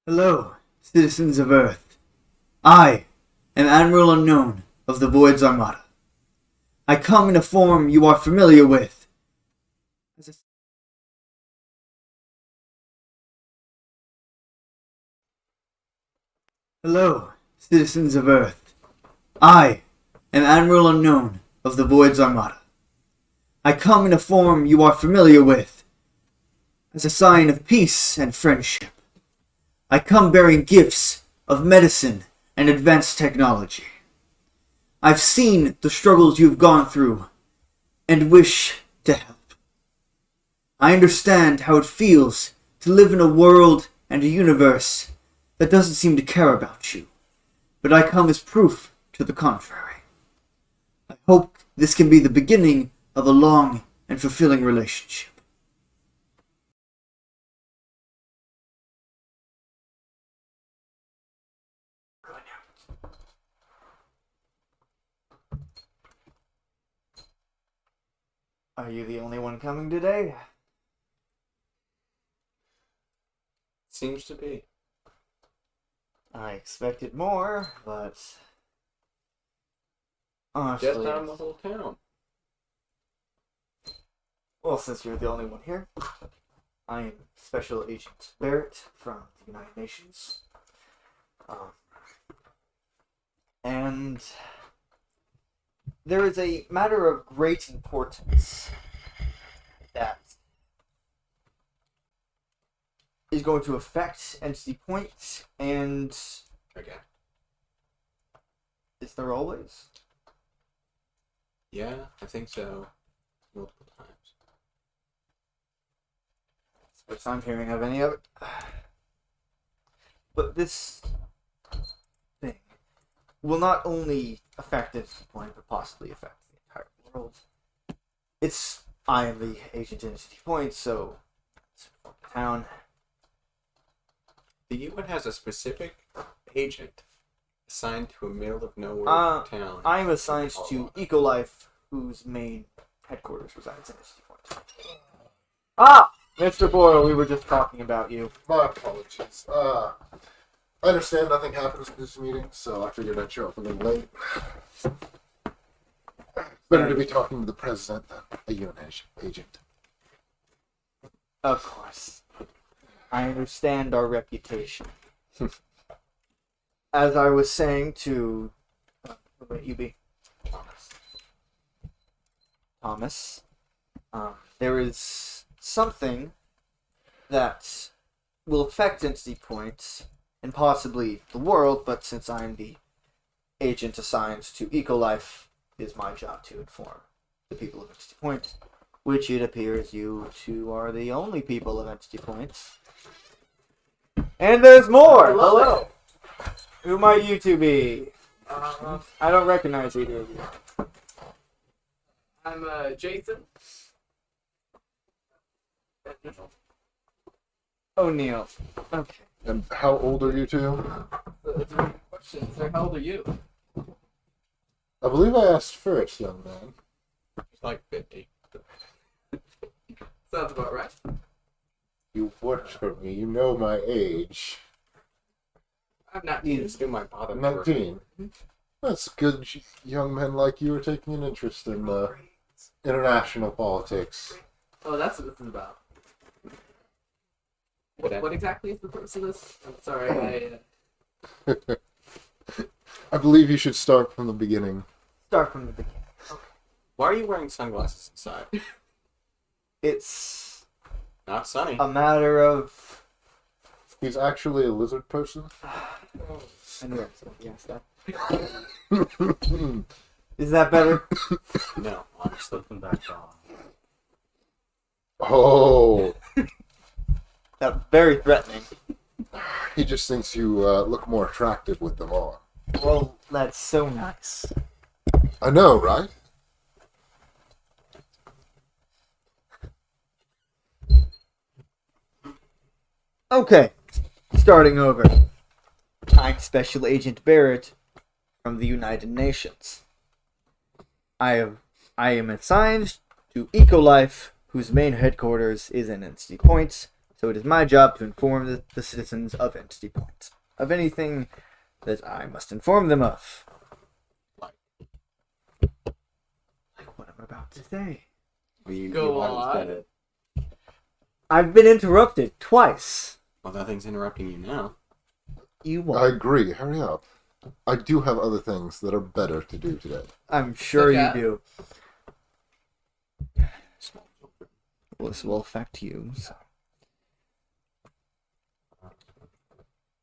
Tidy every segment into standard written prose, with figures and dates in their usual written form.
Hello, citizens of Earth. I am Admiral Unknown of the Void's Armada. I come in a form you are familiar with. Hello, citizens of Earth. I am Admiral Unknown of the Void's Armada. I come in a form you are familiar with, as a sign of peace and friendship. I come bearing gifts of medicine and advanced technology. I've seen the struggles you've gone through and wish to help. I understand how it feels to live in a world and a universe that doesn't seem to care about you, but I come as proof to the contrary. I hope this can be the beginning of a long and fulfilling relationship. Are you the only one coming today? Seems to be. I expected more, but honestly, Just out of the whole town. well, since you're the only one here, I am Special Agent Barrett from the United Nations. And there is a matter of great importance that is going to affect entity points, and Okay. is there always? Yeah, I think so. Multiple times. It's the first time hearing of any of it. But this thing will not only affect entity point, but possibly affect the entire world. I am the agent entity point, so it's from the town. The UN has a specific agent assigned to a middle of nowhere town. I'm assigned to Ecolife, whose main headquarters resides in Entity Point. Ah! Mr. Boyle, we were just talking about you. My apologies. I understand nothing happens at this meeting, so I figured I'd show up a little late. Better to be talking to the president than a UN agent. Of course. I understand our reputation. As I was saying to... who might you be? Thomas. There is something that will affect entity points and possibly the world, but since I'm the agent assigned to Ecolife, it is my job to inform the people of Entity Point, which it appears you two are the only people of Entity Points. And there's more! Hello! Who might you two be? I don't recognize either of you. I'm Jason. O'Neill. Okay. And how old are you two? That's a very good question, sir. How old are you? I believe I asked first, young man. It's like 50. Sounds about right. You worked for me. You know my age. I'm not You just do my bother. 19. That's good. Young men like you are taking an interest in international politics. Oh, that's what this is about. What exactly is the purpose of this? I'm sorry, I believe you should start from the beginning. Start from the beginning. Why are you wearing sunglasses inside? It's Not sunny. a matter of... He's actually a lizard person. Yes, is that better? No, honestly. Oh, That's very threatening. he just thinks you look more attractive with them on. Well, that's so nice. I know, right? Okay, starting over. I'm Special Agent Barrett from the United Nations. I am assigned to Ecolife, whose main headquarters is in Entity Point, So it is my job to inform the citizens of Entity Point of anything that I must inform them of. Like what I'm about to say. Go you on. said it. I've been interrupted twice. Well, nothing's interrupting you now. You I won't. agree. Hurry up. I do have other things that are better to do today. I'm sure Such you as? do. Small children. Well, this will affect you. So.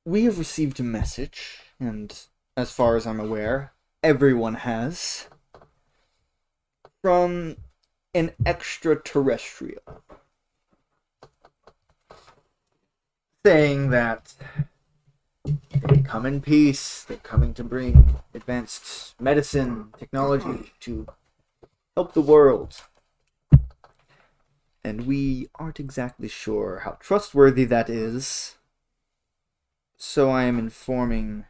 We have received a message, and as far as I'm aware, everyone has, from an extraterrestrial, saying that they come in peace, they're coming to bring advanced medicine, technology to help the world. And we aren't exactly sure how trustworthy that is. So I am informing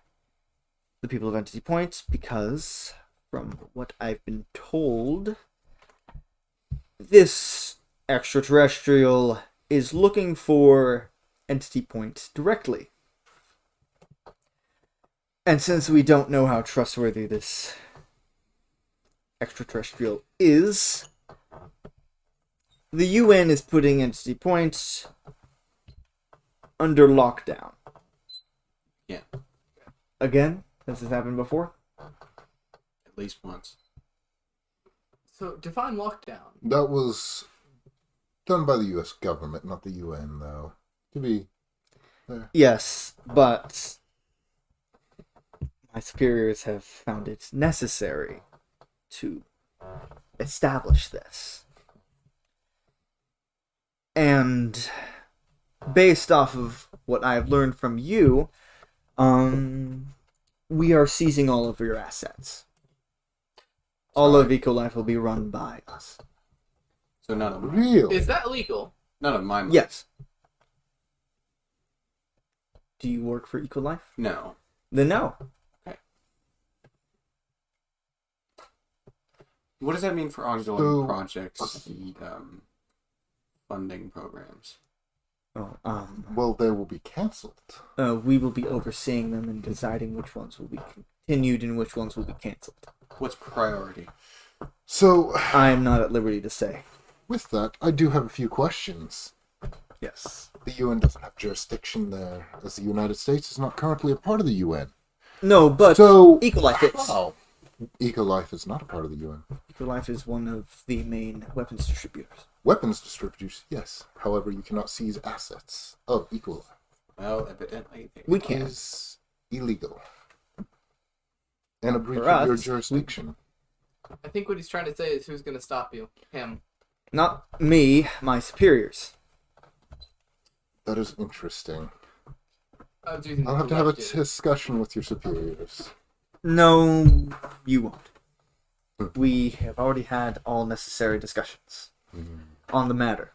the people of Entity Point because, from what I've been told, this extraterrestrial is looking for Entity Point directly. And since we don't know how trustworthy this extraterrestrial is, the UN is putting Entity Point under lockdown. Yeah. Again? Has this happened before? At least once. So define lockdown. That was done by the U.S. government, not the UN, though. To be fair. Yes, but my superiors have found it necessary to establish this. And based off of what I have learned from you, we are seizing all of your assets. All of Ecolife will be run by us. So none of Really? Is that legal? none of my money. Yes. Do you work for Ecolife? No. Then no. What does that mean for ongoing So- projects and funding programs? Oh, Well, they will be cancelled. we will be overseeing them and deciding which ones will be continued and which ones will be cancelled. What's priority? So, I am not at liberty to say. with that, I do have a few questions. Yes. The UN doesn't have jurisdiction there, as the United States is not currently a part of the UN. No, but So, Ecolife is. how? Ecolife is not a part of the UN. Ecolife is one of the main weapons distributors. Weapons distributors, yes. However, you cannot seize assets of Ecolife. Well, evidently. We It can. is illegal. And a breach For of your us, jurisdiction. I think what he's trying to say is who's going to stop you? Him. Not me, my superiors. That is interesting. I was using I'll have to have a collective. discussion with your superiors. No, you won't. We have already had all necessary discussions on the matter.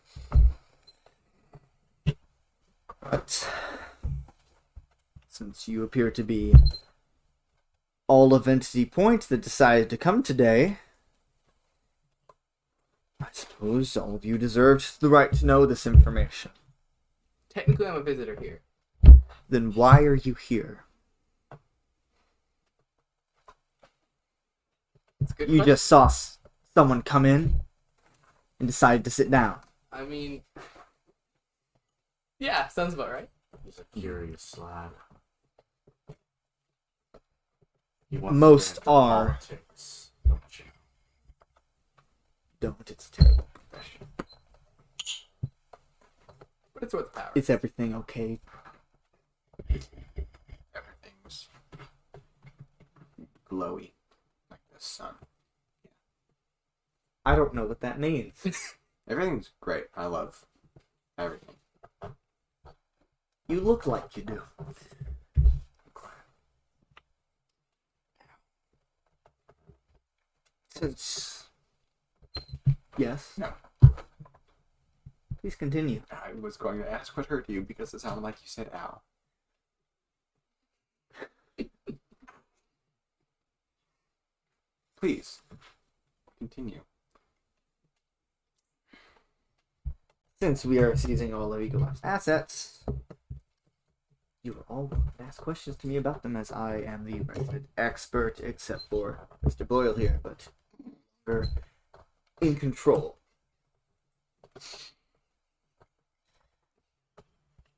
But since you appear to be all of Entity Point that decided to come today, I suppose all of you deserved the right to know this information. Technically, I'm a visitor here. Then why are you here? It's a good You question. just saw someone come in and decided to sit down. I mean, yeah, sounds about right. He's a curious lad. He wants Most to get into are. politics, don't you? Don't. It's a terrible profession. But it's worth the power. Is everything okay? Everything's glowy. Like the sun. I don't know what that means. Everything's great. I love everything. You look like you do. Since... Yes? No. Please continue. I was going to ask what hurt you because it sounded like you said ow. Please. Continue. Since we are seizing all of Ecolife's assets, you are all welcome to ask questions to me about them, as I am the resident expert, except for Mr. Boyle here, but we're in control.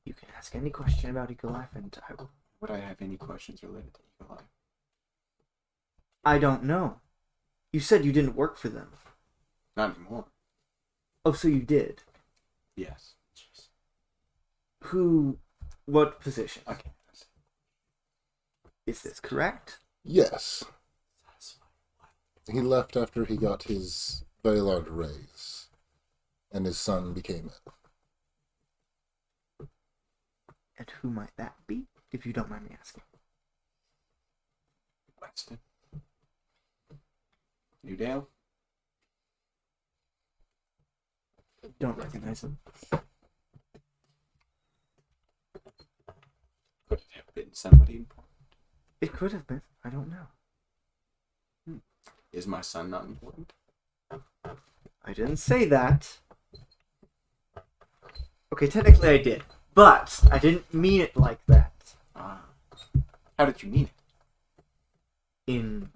You can ask any question about Ecolife, and I will. Would I have any questions related to Eagle Eye? I don't know. You said you didn't work for them. Not anymore. Oh, so you did. Yes. Jeez. Who? What position? Okay. Is this correct? Yes. He left after he got his very large raise, and his son became it. And who might that be, if you don't mind me asking? Weston. Newdale. Don't recognize him. Could it have been somebody important? It could have been. I don't know. Is my son not important? I didn't say that. Okay, technically I did. But I didn't mean it like that. Ah. How did you mean it? In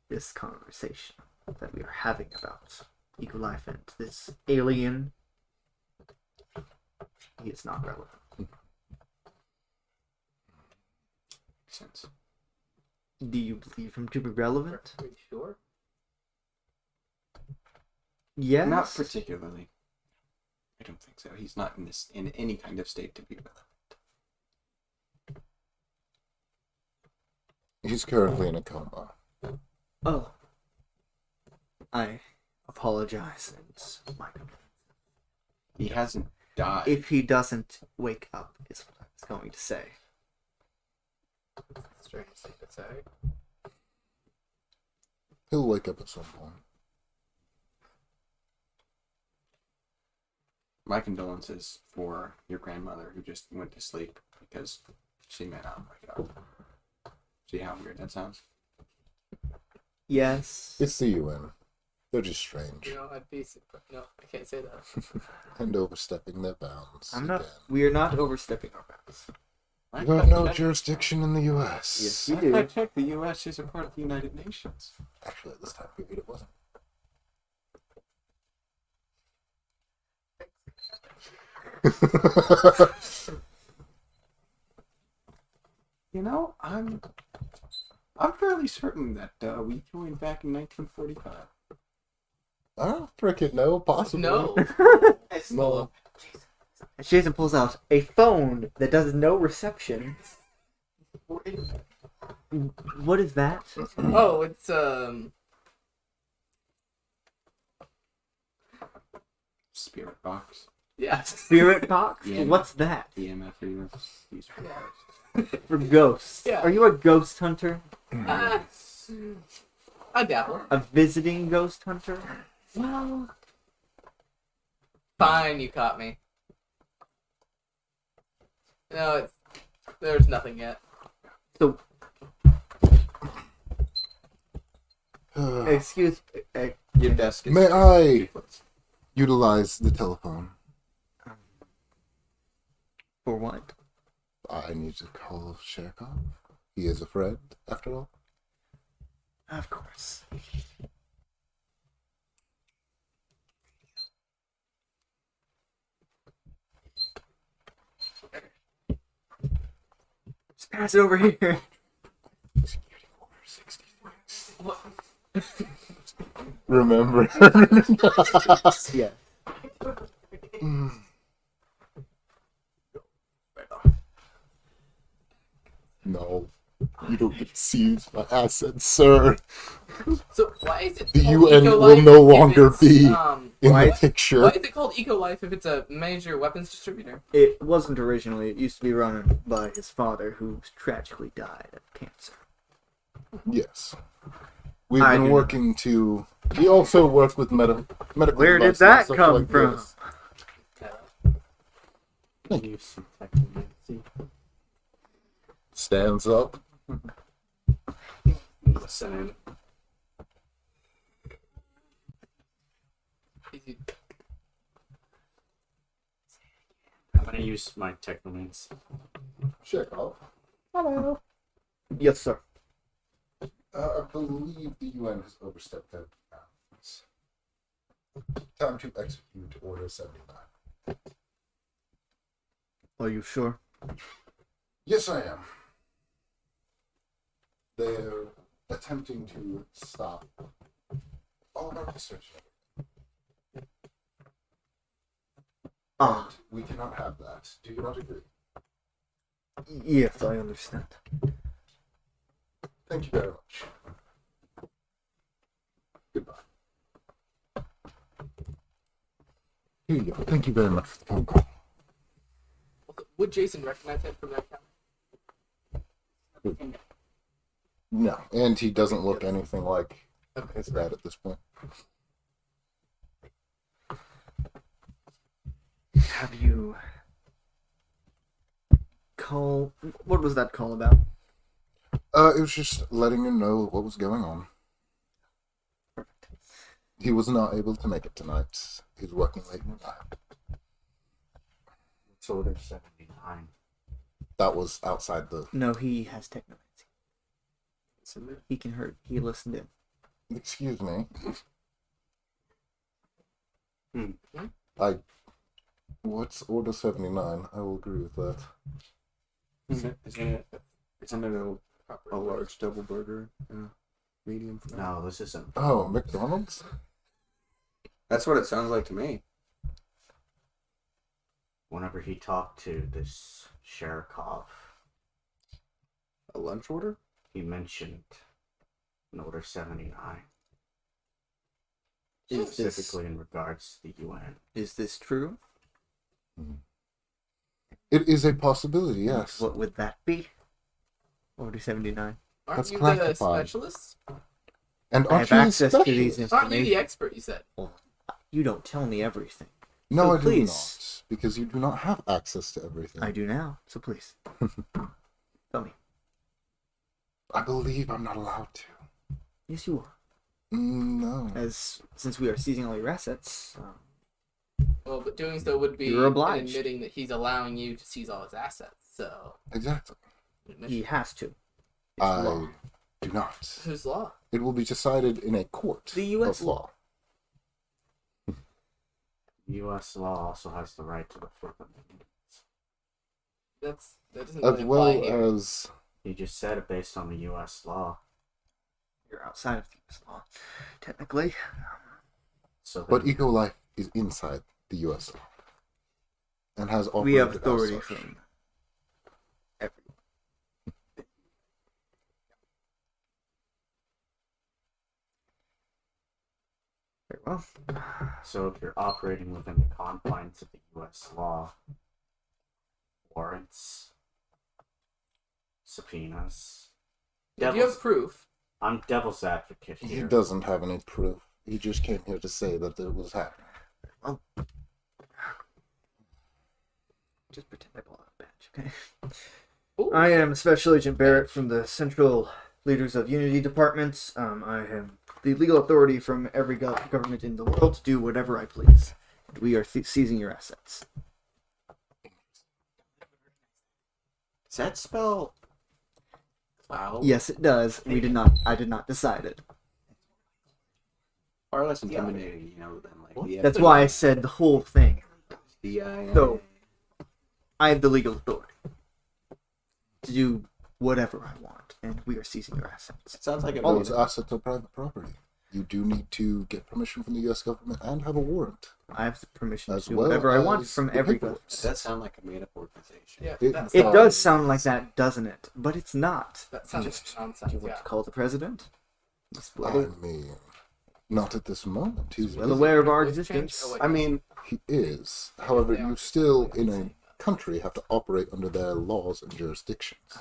this conversation that we are having about Ecolife and this alien, he is not relevant. Makes sense. Do you believe him to be relevant? Are you sure? Yes. Not particularly. I don't think so. He's not in any kind of state to be relevant. He's currently in a coma. Oh. I apologize, and my He hasn't died. if he doesn't wake up, is what I was going to say. Strange thing to say. He'll wake up at some point. My condolences for your grandmother who just went to sleep because she may not wake up. See how weird that sounds? Yes. It's the UN. They're just strange You know, I'd be. No, I can't say that. and overstepping their bounds. I'm not. again. We are not overstepping our bounds. You have no jurisdiction in the U.S. Yes, we I do. checked. The U.S. is a part of the United Nations. Actually, at this time period, it wasn't. You know, I'm fairly certain that we joined back in 1945. I don't frickin' know. Possibly. No. No. Jason pulls out a phone that does no reception. What is that? Oh, it's Spirit box. yeah. Spirit box? Yeah. What's that? EMF readers. These are Yeah. For ghosts. Yeah. Are you a ghost hunter? I dabble. A visiting ghost hunter? Well, fine, you caught me. No, there's nothing yet. So, excuse me. Your desk is May I 2 foot. utilize the telephone? For what? I need to call Sherkov. He is a friend, after all. Of course. Just pass it over here. What? Remember? Yeah. No. You don't get to seize my assets, sir. So why is it The called UN Eco will Life no if longer it's, be in why- the picture. Why is it called Eco Life if it's a major weapons distributor? It wasn't originally. It used to be run by his father, who tragically died of cancer. Yes. We've I been do working to... We also work with medical Where did devices, that stuff come like from? this. Use some technology. Stands up. Listen. Easy. gonna use my technomance. Chekhov. Hello. Yes, sir. I believe the UN has overstepped their bounds. Time to execute Order 79. Are you sure? Yes, I am. They're attempting to stop all of our research. Ah, And we cannot have that. Do you not agree? yes, I understand. Thank you very much. Goodbye. Here you go. Thank you very much for the phone call. Would Jason recognize him from that camera? No, and he doesn't look anything like Okay. his dad at this point. Have you call? What was that call about? It was just letting him know what was going on. He was not able to make it tonight. He's working late in the night. So there's 79. That was outside the... No, he has technomancy. So he can hurt. He listened in. Excuse me. Hmm. What's Order 79? I will agree with that. Isn't it a large double burger? Medium fry? No, this isn't. Oh, McDonald's? That's what it sounds like to me. Whenever he talked to this Sherikov, A lunch order? he mentioned an Order 79. Is this Specifically in regards to the UN. is this true? It is a possibility, yes. What would that be? Order 79. Aren't That's you the classified. specialist? And I aren't have you the access to these specialist? Aren't you the information. expert, you said? You don't tell me everything. No, So I do please. not. Because you do not have access to everything. I do now, so please. Tell me. I believe I'm not allowed to. Yes, you are. No. Since we are seizing all your assets, Well, but doing so would be You're obliged. admitting that he's allowing you to seize all his assets. So, Exactly. he has to. It's I law. do not. whose law? It will be decided in a court The US of law. U.S. law also has the right to the Fifth Amendment. That doesn't As really well apply here. as... He just said it based on the U.S. law. You're outside of the US law, technically. So But then, eco-life is inside the U.S. law. And has We have operated as authority such. from everyone. Very well. so if you're operating within the confines of the U.S. law, warrants, subpoenas. If you have proof, I'm devil's advocate He here. doesn't have any proof. He just came here to say that it was happening. Just pretend I pull out a badge, okay? Ooh. I am Special Agent Barrett from the Central Leaders of Unity Departments. I have the legal authority from every government in the world to do whatever I please. And we are seizing your assets. Does that spell cloud? Yes, it does. We did not. I did not decide it. Far less intimidating, you know, than like the That's why I said the whole thing. FBI. So, I have the legal authority to do whatever I want, and we are seizing your assets. It sounds like it. All was those assets are private property. You do need to get permission from the U.S. government and have a warrant. I have the permission As to do well whatever I want as from the every paperwork. government. It does sound like a made-up organization. yeah, It- that's It not- does sound like that, doesn't it? But it's not. That sounds Just, like nonsense. do you want Yeah. to call the president? He's I well, mean, not at this moment. He's well busy. aware of our Voice change? existence. Oh, wait. I mean, He is. However, you still, in a country, have to operate under their laws and jurisdictions.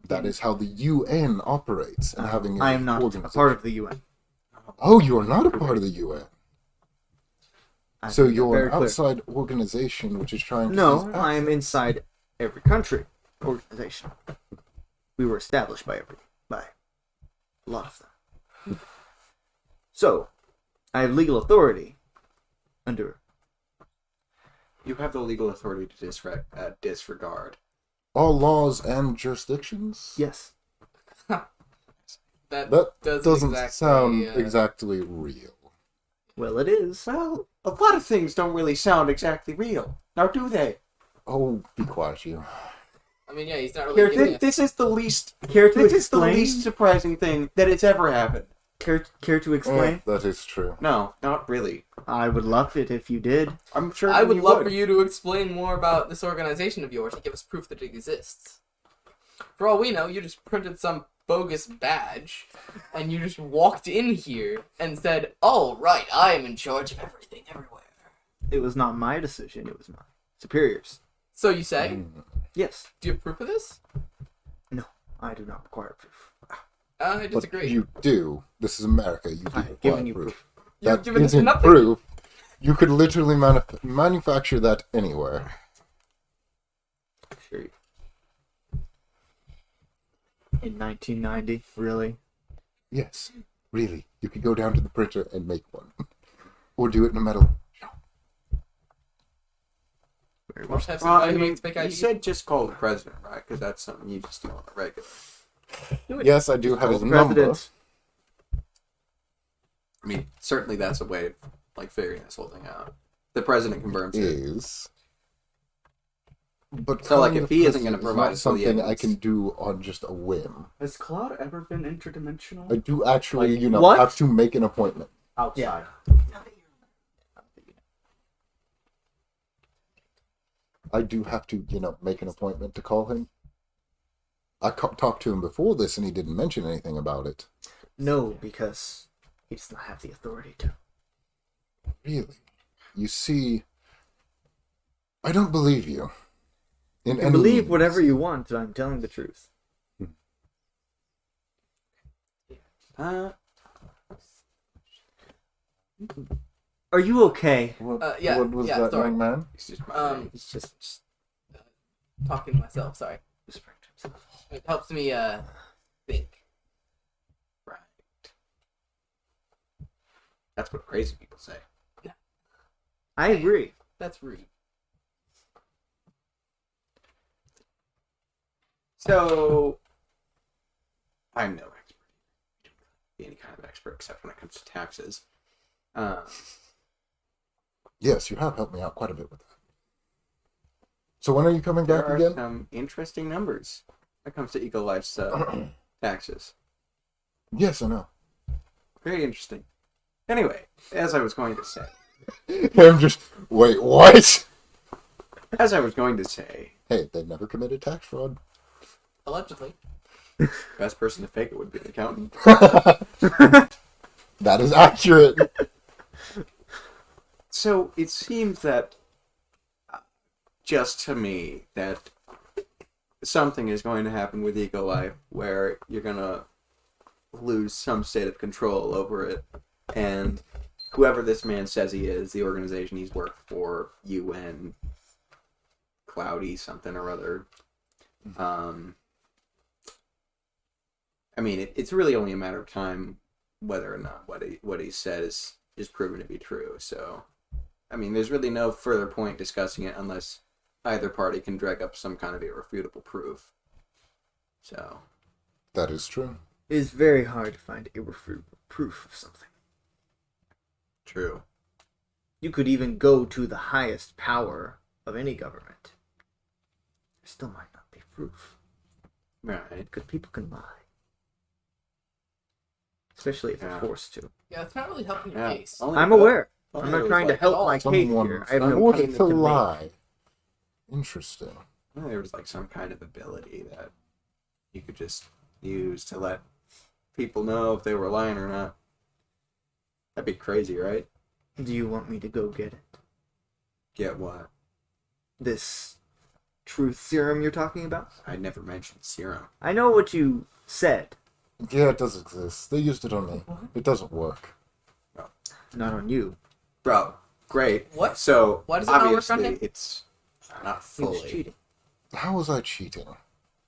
That is how the UN operates, and having I am not a part of the UN. Oh, you are not a part of the UN. I So think you're very an clear. outside organization which is trying to No, seize I am assets. inside every country organization. We were established by a lot of them. So, I have legal authority under You have the legal authority to disregard. All laws and jurisdictions? Yes. That Doesn't exactly, sound exactly real. Well, it is. Well, a lot of things don't really sound exactly real. Now, do they? Oh, be quiet, you. I mean, yeah, he's not really giving us... This is the least. Care to This is the explain? least surprising thing that has ever happened. Care to explain? That is true. No, not really. I would love it if you did. I'm sure I would you love for you to explain more about this organization of yours and give us proof that it exists. For all we know, you just printed some bogus badge, and you just walked in here and said, "Oh, right, I am in charge of everything everywhere." It was not my decision. It was my superiors. So you say? Yes. Do you have proof of this? No, I do not require proof. I But disagree. you do. This is America. You do I have require given you proof. You've That given us isn't nothing. proof. You could literally manufacture that anywhere. Sure. In 1990, really? Yes, really. You could go down to the printer and make one. Or do it in a metal. Very Or well. just have Well, I somebody who mean, makes fake you ID. said just call the president, right? Because that's something you just do on the regular. Yes, I do have his number. President. I mean, certainly that's a way of like figuring this whole thing out. The president confirms it. Is. But So, like, calling if the he isn't gonna president is provide not us with the something I evidence. can do on just a whim. Has Cloud ever been interdimensional? I do actually, Like, what? have to make an appointment. Outside. I do have to, make an appointment to call him. I talked to him before this and he didn't mention anything about it. No, because he does not have the authority to. Really? You see, I don't believe you. You can believe whatever you want, I'm telling the truth. Are you okay? What, Yeah, what was yeah, that, sorry. young man? It's just my It's just Talking to myself, sorry. whispering to himself. It helps me, think. right. That's what crazy people say. I agree. That's rude. So, I'm no expert. I don't be any kind of expert except when it comes to taxes. Yes, you have helped me out quite a bit with that. So when are you coming There back are again? some interesting numbers when it comes to Eagle Life's taxes. Yes, I know. Very interesting. Anyway, as I was going to say, I'm just, wait, what? as I was going to say, Hey, they never committed tax fraud. Allegedly. best person to fake it would be the accountant. That is accurate. So it seems that, just to me, that something is going to happen with Eco Life where you're going to lose some state of control over it. And whoever this man says he is, the organization he's worked for, UN, Cloudy something or other. I mean, it's really only a matter of time whether or not what he said is proven to be true. So, I mean, there's really no further point discussing it unless either party can drag up some kind of irrefutable proof. So, That is true. It is very hard to find irrefutable proof of something. true. You could even go to the highest power of any government. There still might not be proof. Right. Because people can lie. Especially if Yeah. they're forced to. Yeah, it's not really helping your Yeah. case. Only I'm if- aware. only I'm if it not was trying to like- help all. my case Someone here. I have no forced claim to to make. lie. Interesting. only there was like some kind of ability that you could just use to let people know if they were lying or not. That'd be crazy, right? Do you want me to go get it? Get what? This truth serum you're talking about? I never mentioned serum. I know what you said. Yeah, it does exist. They used it on me. It doesn't work. Not on you. Bro, great. What? So, Why does it not work obviously, on him? it's not He was fully. cheating. How was I cheating?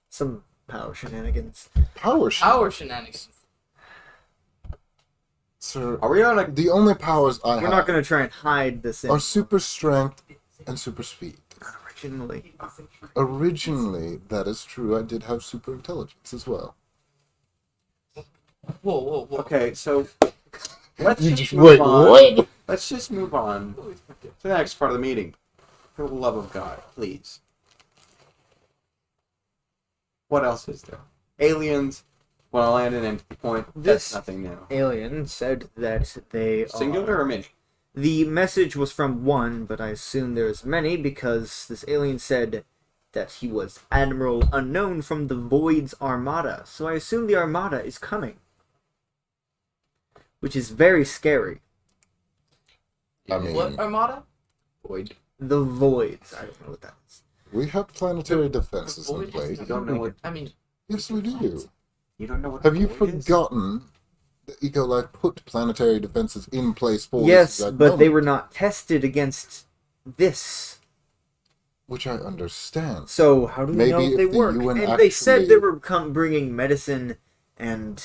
Some power shenanigans. Power sheet. Power shenanigans. Sir, Are we on a... the only powers I We're have not going to try and hide this. are super strength and super speed. Originally. Originally, that is true. I did have super intelligence as well. Whoa. Okay, so let's You just just move wait. on. What? Let's just move on to the next part of the meeting. For the love of God, please. What else is there? Aliens want to land an entity point. That's This nothing new. alien said that they Singular are... or many? The message was from one, but I assume there's many because this alien said that he was Admiral Unknown from the Void's Armada. So I assume the Armada is coming. Which is very scary. I mean, What Armada? Void. The Voids. I don't know what that is. we have planetary defenses in place. You don't know what. I mean, Yes, we do. You don't know what. Have you void is? forgotten that EcoLife put planetary defenses in place for Yes, this exact but they moment? were not tested against this. Which I understand. So how do we Maybe know if if they the work? UN And they said they actually- were bringing medicine and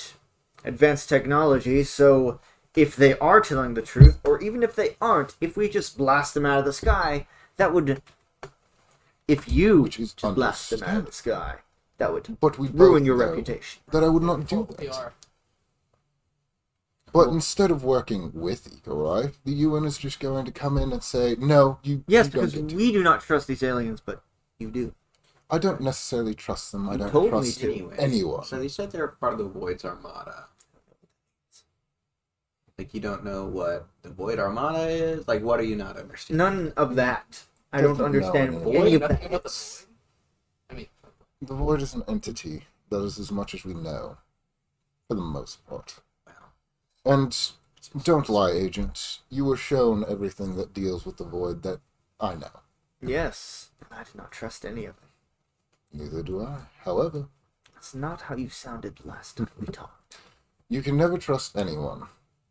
advanced technology, so if they are telling the truth, or even if they aren't, if we just blast them out of the sky, that would... If you Which is just blast them out of the sky, that would But we ruin both your know reputation. that I would not do we that. are. But instead of working with EcoLife, the UN is just going to come in and say, no, Yes, you don't because get to. we do not trust these aliens, but you do. I don't necessarily trust them. I You don't told me trust to. Anyway, anyone. So they said they're part of the Void's Armada. Like, you don't know what the Void Armada is? Like, what do you not understand? None of that. I don't Doesn't understand know any anything. of Nothing about the that. Void? I mean, The Void is an entity. That is as much as we know. For the most part. And don't lie, Agent. You were shown everything that deals with the Void that I know. Yes, I do not trust any of them. Neither do I. However, That's not how you sounded last time we talked. you can never trust anyone.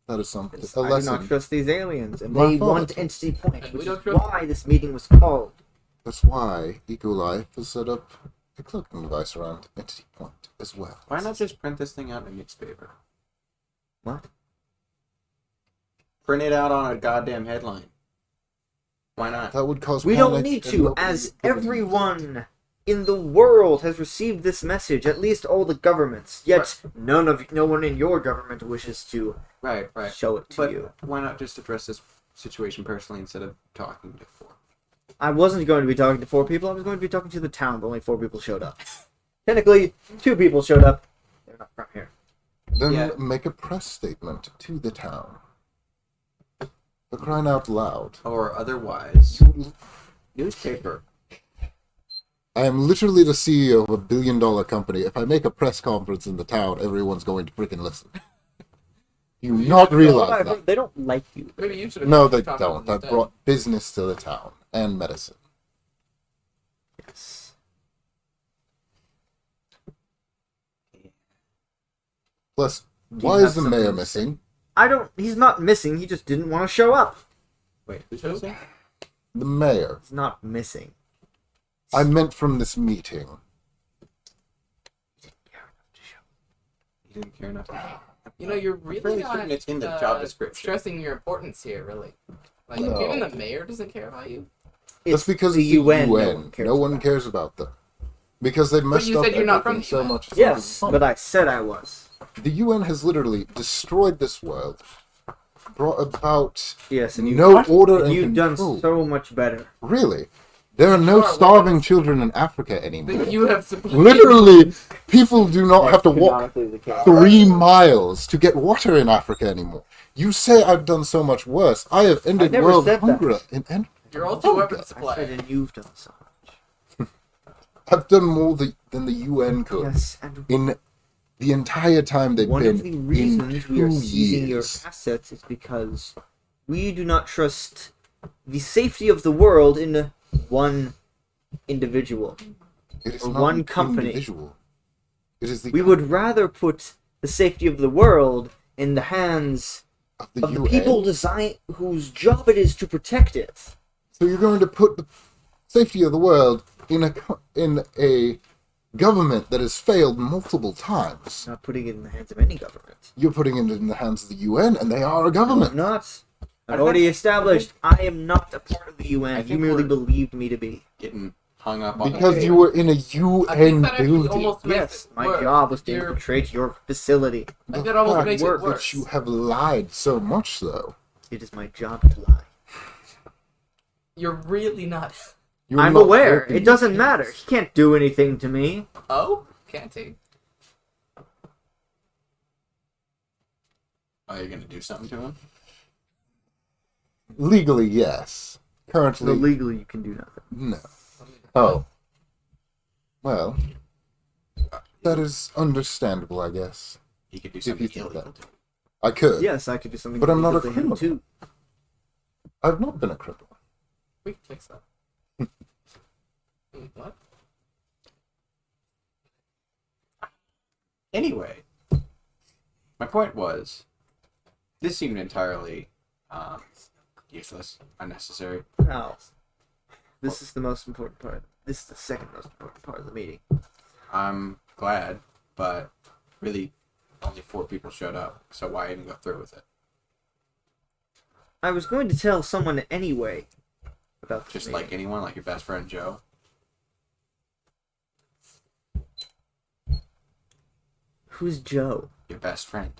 That is something. A I do lesson. not trust these aliens, and My they father want told entity points, And we which don't is trust why this meeting was called. That's why EcoLife has set up a cloaking device around Entity Point as well. Why not just print this thing out in newspaper? What? Print it out on a goddamn headline. Why not? That would cause We don't panic need and to, nobody as would believe it. everyone in the world has received this message, at least all the governments, yet no one in your government wishes to Right. show it to But you. why not just address this situation personally instead of talking to four? I wasn't going to be talking to 4 people, I was going to be talking to the town, but only 4 people showed up. Technically, 2 people showed up. They're not from here. Then Yeah. make a press statement to the town. For crying out loud. Or otherwise, newspaper. I am literally the CEO of a billion-dollar company. If I make a press conference in the town, everyone's going to freaking listen. Do you not realize that? They don't like you. maybe you should have. No, they talked don't. about That that. brought business to the town and medicine. Yes. Plus, you why have is the something mayor to missing? He's not missing, he just didn't want to show up. Wait, who's missing? The mayor. He's not missing. I meant from this meeting. He didn't care enough. You know, you're fairly really certain not it's in the job description. stressing your importance here, really. Like, No. even the mayor doesn't care about you. That's because the it's the UN. UN. No one cares about them. Because they've messed you up said you're not from everything the so UN. much. it's Yes, not but I said I was. The UN has literally destroyed this world, brought about Yes, and no order and you've done control. so much better. Really, there are no Sure, starving children in Africa anymore. That you have supplied. Literally, people do not have to walk 3 miles to get water in Africa anymore. You say I've done so much worse. I have ended never world said that. hunger. You're also a weapon I supplier. said, and you've done so much. I've done more than the UN could Yes, and in the entire time they've one been of the in reasons we are 2 seizing your years. assets is because we do not trust the safety of the world in one individual. It is or not one an company. individual. It is the We would rather put the safety of the world in the hands of the of the UN. people whose job it is to protect it. So you're going to put the safety of the world in a government that has failed multiple times. Not putting it in the hands of any government. You're putting it in the hands of the UN, and they are a government. Not. I've already established I am not a part of the I UN. You think merely we're- believed me to be. Getting hung up on Because the you were in a I think UN that actually building. almost makes Yes, it my worse. job was to You're- infiltrate your facility. The that almost fact makes it that worse. you have lied so much, though. It is my job to lie. You're really not. You're I'm not aware. helping It doesn't the matter. case. He can't do anything to me. Oh, can't he? Are you gonna do something to him? Legally, yes. Currently, So legally, you can do nothing. no. Oh. Well, that is understandable, I guess. He could do If you something think illegal that. to him. I could. Yes, I could do something. But I'm not a illegal to him, criminal. too. I've not been a criminal. We can fix that. What? Anyway, my point was, this seemed entirely useless, unnecessary. Now, this is the most important part. This is the second most important part of the meeting. I'm glad, but really, only 4 people showed up, so why even go through with it? I was going to tell someone anyway about this Just meeting. like anyone, like your best friend Joe. Who's Joe? Your best friend.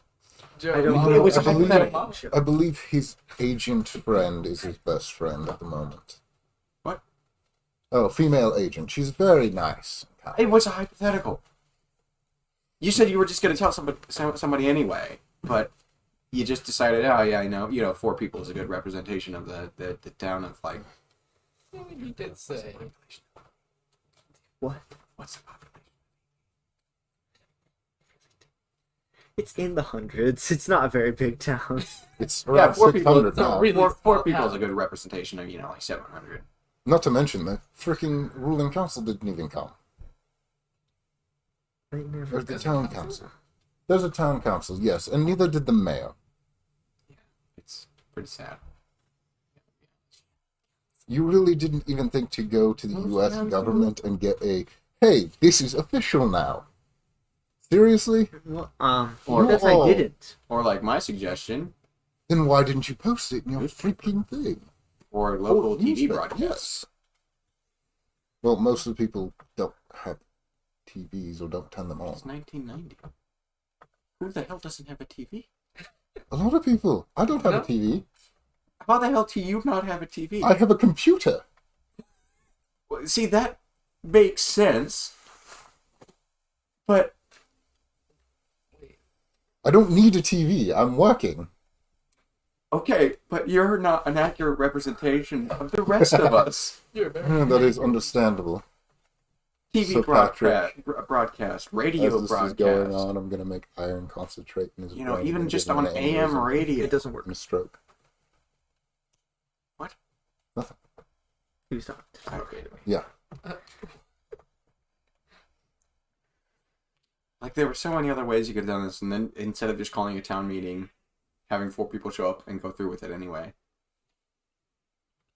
Joe, I don't Mama, know. It was I believe- hypothetical. I believe his agent friend is his best friend at the moment. What? Oh, female agent. She's very nice. It was a hypothetical. You said you were just gonna tell somebody anyway, but you just decided, oh yeah, I know, 4 people is a good representation of the town of like. You did say. What? What's the population? It's in the hundreds. It's not a very big town. It's Yeah, around 4 people. 600 It's now. not really 4 people is a good representation of like 700. Not to mention the freaking ruling council didn't even come. They never. Or the town council. There's a town council, yes, and neither did the mayor. It's pretty sad. You really didn't even think to go to the Most U.S. towns government and get a, hey, this is official now. Seriously? Well, Or- yes, I didn't. Or like my suggestion, Then why didn't you post it in your freaking thing? or local Oh, TV newspaper, broadcast. Yes. Well, most of the people don't have TVs or don't turn them on. It's 1990. Who the hell doesn't have a TV? A lot of people. I don't have No. a TV. How the hell do you not have a TV? I have a computer. Well, see, that makes sense. But I don't need a TV. I'm working. okay, but you're not an accurate representation of the rest of us. You're very. That is understandable. TV So, broadcast, As radio this broadcast. is going on, I'm going to make Iron concentrate in his You know, brain even and just give him on an AM aneurysm radio. It doesn't work. and a stroke. What? Nothing. Who's not? Okay. Yeah. Like, there were so many other ways you could have done this, and then instead of just calling a town meeting, having 4 people show up and go through with it anyway.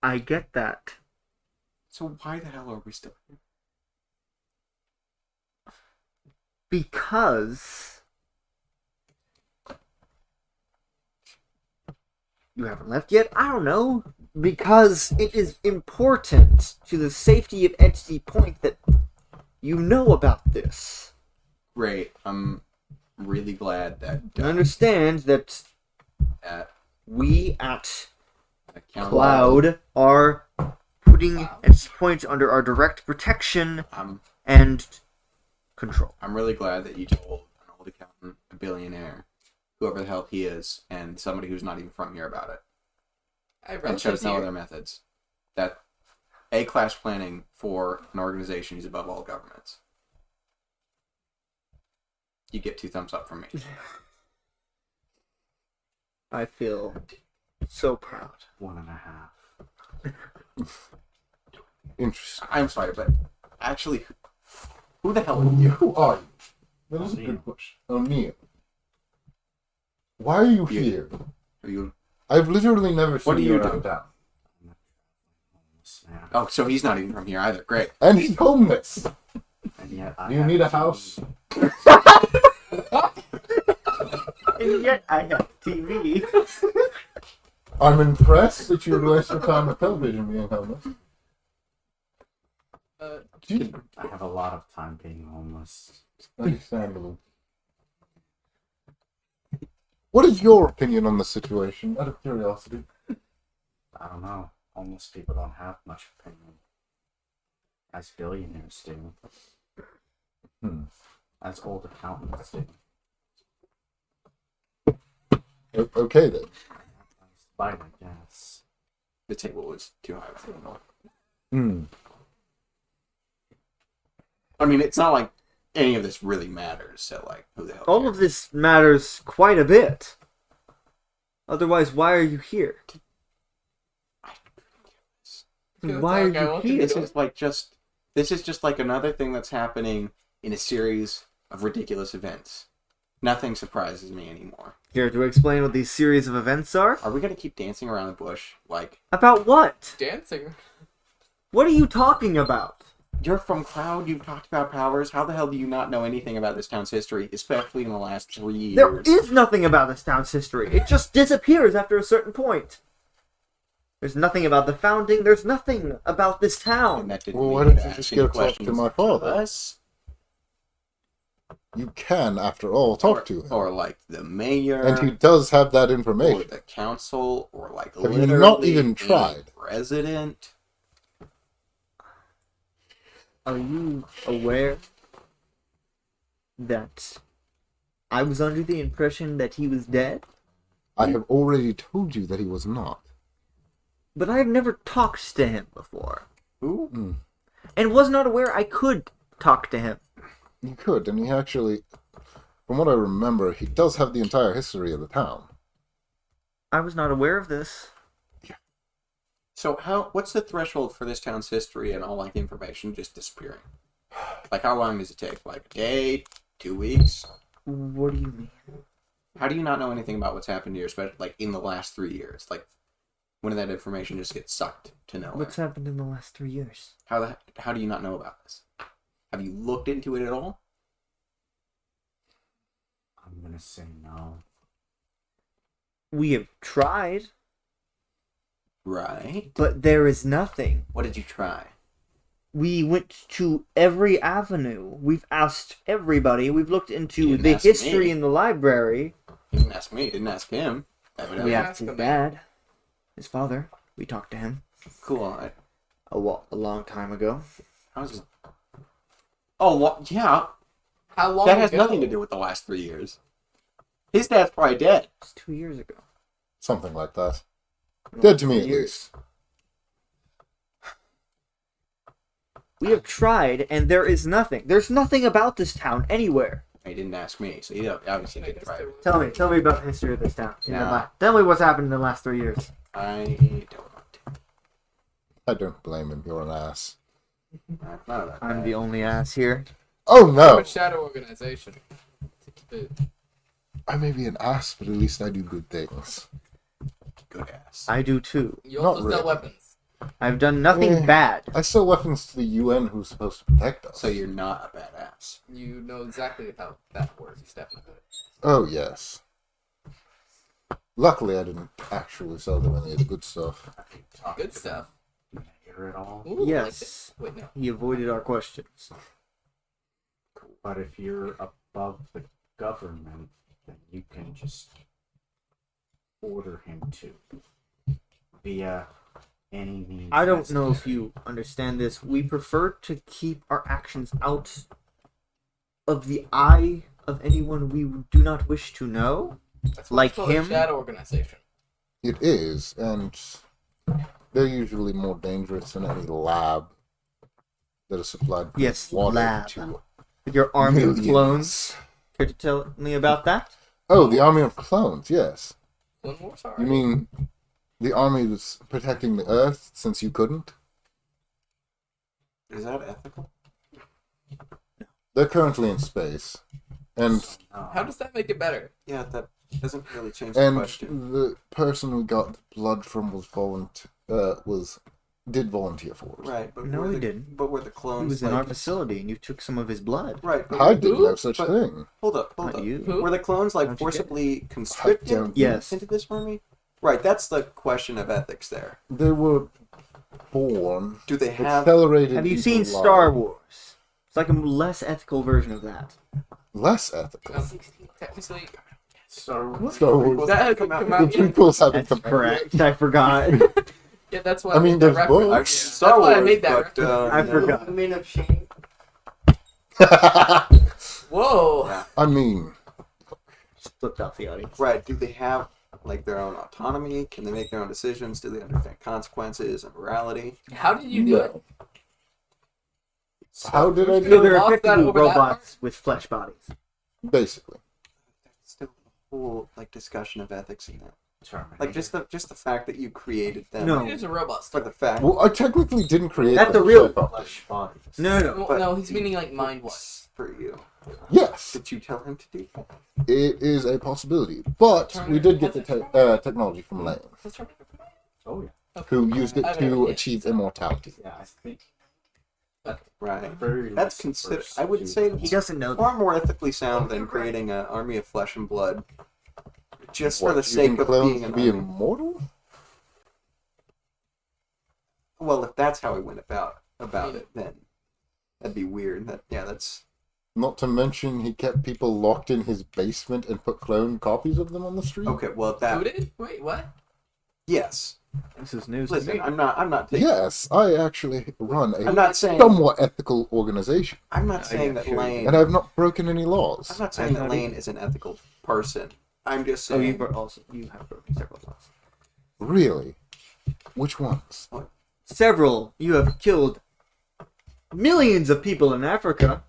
I get that. So why the hell are we still here? Because you haven't left yet? I don't know. Because it is important to the safety of Entity Point that you know about this. Great. I'm really glad that And understand that at we at Account Cloud are putting Entity Point under our direct protection and control. I'm really glad that you told an old accountant, a billionaire, whoever the hell he is, and somebody who's not even from here about it, I and wrote showed it us all here. their methods. That A-class planning for an organization who's above all governments. You get 2 thumbs up from me. I feel so proud. 1.5. Interesting. I'm sorry, but actually, who the hell are you? Who are you? That is a good question. O'Neill. Why are you You- here? Are you? I've literally never seen What do you around do? town. Man. Oh, so he's not even from here either. Great. And he's homeless. And yet Do you need a house? And yet I have TV. I'm impressed that you would waste your time with television being homeless. I have a lot of time being homeless. Understandable. What is your opinion on the situation, out of curiosity? I don't know. Homeless people don't have much opinion. As billionaires do. As old accountants do. Okay then. Spite, I guess. The table was too high for them. Hmm. I mean, it's not like any of this really matters, so, like, who the hell All cares? of this matters quite a bit. Otherwise, why are you here? Why are you here? This is just like another thing that's happening in a series of ridiculous events. Nothing surprises me anymore. Here to explain what these series of events are? Are we gonna keep dancing around the bush? Like, About what? Dancing. What are you talking about? you're from Cloud, you've talked about powers. How the hell do you not know anything about this town's history, especially in the last 3 years? There is nothing about this town's history. It just disappears after a certain point. There's nothing about the founding. There's nothing about this And town. that didn't Well, mean why don't to you ask just any go talk to questions my of father? us, You can, after all, talk to him. or like the mayor, And he does have that or information. the council, or like Have you literally not even any tried? president. Are you aware that I was under the impression that he was dead? I have already told you that he was not. But I have never talked to him before. Who? And was not aware I could talk to him. You could, and he actually, from what I remember, he does have the entire history of the town. I was not aware of this. So what's the threshold for this town's history and all like information just disappearing? Like how long does it take? Like a day, 2 weeks? What do you mean? How do you not know anything about what's happened here, especially like in the last 3 years? Like when did that information just get sucked to nowhere? What's happened in the last 3 years? How do you not know about this? Have you looked into it at all? I'm gonna say no. We have tried, Right. but there is nothing. What did you try? We went to every avenue. We've asked everybody. We've looked You into didn't the ask history me. in the library. You didn't ask me. You didn't ask him. We Evidently. asked ask his him. dad, his father. We talked to him Cool. a long time ago. How's it? Oh, well, yeah. How long That has ago? nothing to do with the last 3 years. His dad's probably dead. It's 2 years ago. Something like that. Dead to me, at Years. least. We have tried, and there is nothing. There's nothing about this town anywhere. He didn't ask me, so he obviously didn't try. Tell me about the history of this town. Nah. Tell me what's happened in the last 3 years. I don't want to. I don't blame him. You're an ass. Not about I'm that. the only ass here. Oh I'm no! a shadow organization. To keep it. I may be an ass, but at least I do good things. Good ass. I do too. You Not also sell really. weapons. I've done nothing Eh. bad. I sell weapons to the UN, who's supposed to protect us. So you're not a badass. You know exactly how that works. You step into it. Oh yes. Luckily, I didn't actually sell them any of the good stuff. Good stuff. Can you hear it all? Ooh, Yes. like this. Wait, no. He avoided our questions. But if you're above the government, then you can just order him to. Via any means. I don't know if necessary. you understand this. We prefer to keep our actions out of the eye of anyone we do not wish to know. That's why Like it's called him? A shadow organization. It is, and they're usually more dangerous than any lab that is supplied Yes, water lab. to With your army of millions. clones. Care to tell me about that? Oh, the army of clones, yes. One more, sorry. You mean the army that's protecting the Earth since you couldn't? Is that ethical? They're currently in space. And How does that make it better? Yeah, that doesn't really change the and question. the person we got the blood from did volunteer for it. Right, but No, were he the, didn't. But were the He clones was in like, our facility, and you took some of his blood. Right, but I did Who? no such But- thing. hold up. Not you. Who? Were the clones like How'd you get forcibly conscripted don't- Yes. into this army? Right, that's the question of ethics there. They were born Do they have... accelerated. Have you evil seen life. Star Wars? It's like a less ethical version of that. Less ethical. Technically, So Star Wars. that hasn't come out come The out yet. prequels haven't That's come out yet. correct. I forgot. Yeah, that's why I mean, made that there's reference. books. I've Yeah. seen Star That's why I Wars, made that but, I no. forgot. Moment of shame. Whoa. Yeah. I mean, Just flipped off the audience. Right, do they have, like, their own autonomy? Can they make their own decisions? Do they understand consequences and morality? How did you do it? no. How did I So do they're it? Lost that effectively over that robots with flesh bodies. Basically. Still a whole, like, discussion of ethics in that. Terminator. Like, just the fact that you created them. No. He's a robot. For the fact... Well, I technically didn't create That's them. the real flesh bodies. No. Well, but- no, he's meaning like mind-wise. For you. Yes, Did you tell him to do that? it is a possibility. But we did get the technology from Lane, That's right. Oh yeah. who used it I've to never- achieve immortality. Yeah, I think. Right. Very That's least considered... first I would say He doesn't know that. far more ethically sound than creating an army of flesh and blood. Just for What, the sake using of clones being to an be army. immortal? Well, if that's how he went about it, then that'd be weird. That's... Not to mention, he kept people locked in his basement and put clone copies of them on the street. Okay, well, Who that... did? Wait, what? Yes. This is news to Listen, me. I'm not taking... Yes, I actually run I'm a not saying... somewhat ethical organization, I'm not saying that sure you Lane... and I have not broken any I'm laws. not saying that Lane is an ethical person. I'm just Oh, saying... you have broken several laws. Really? Which ones? Several. You have killed millions of people in Africa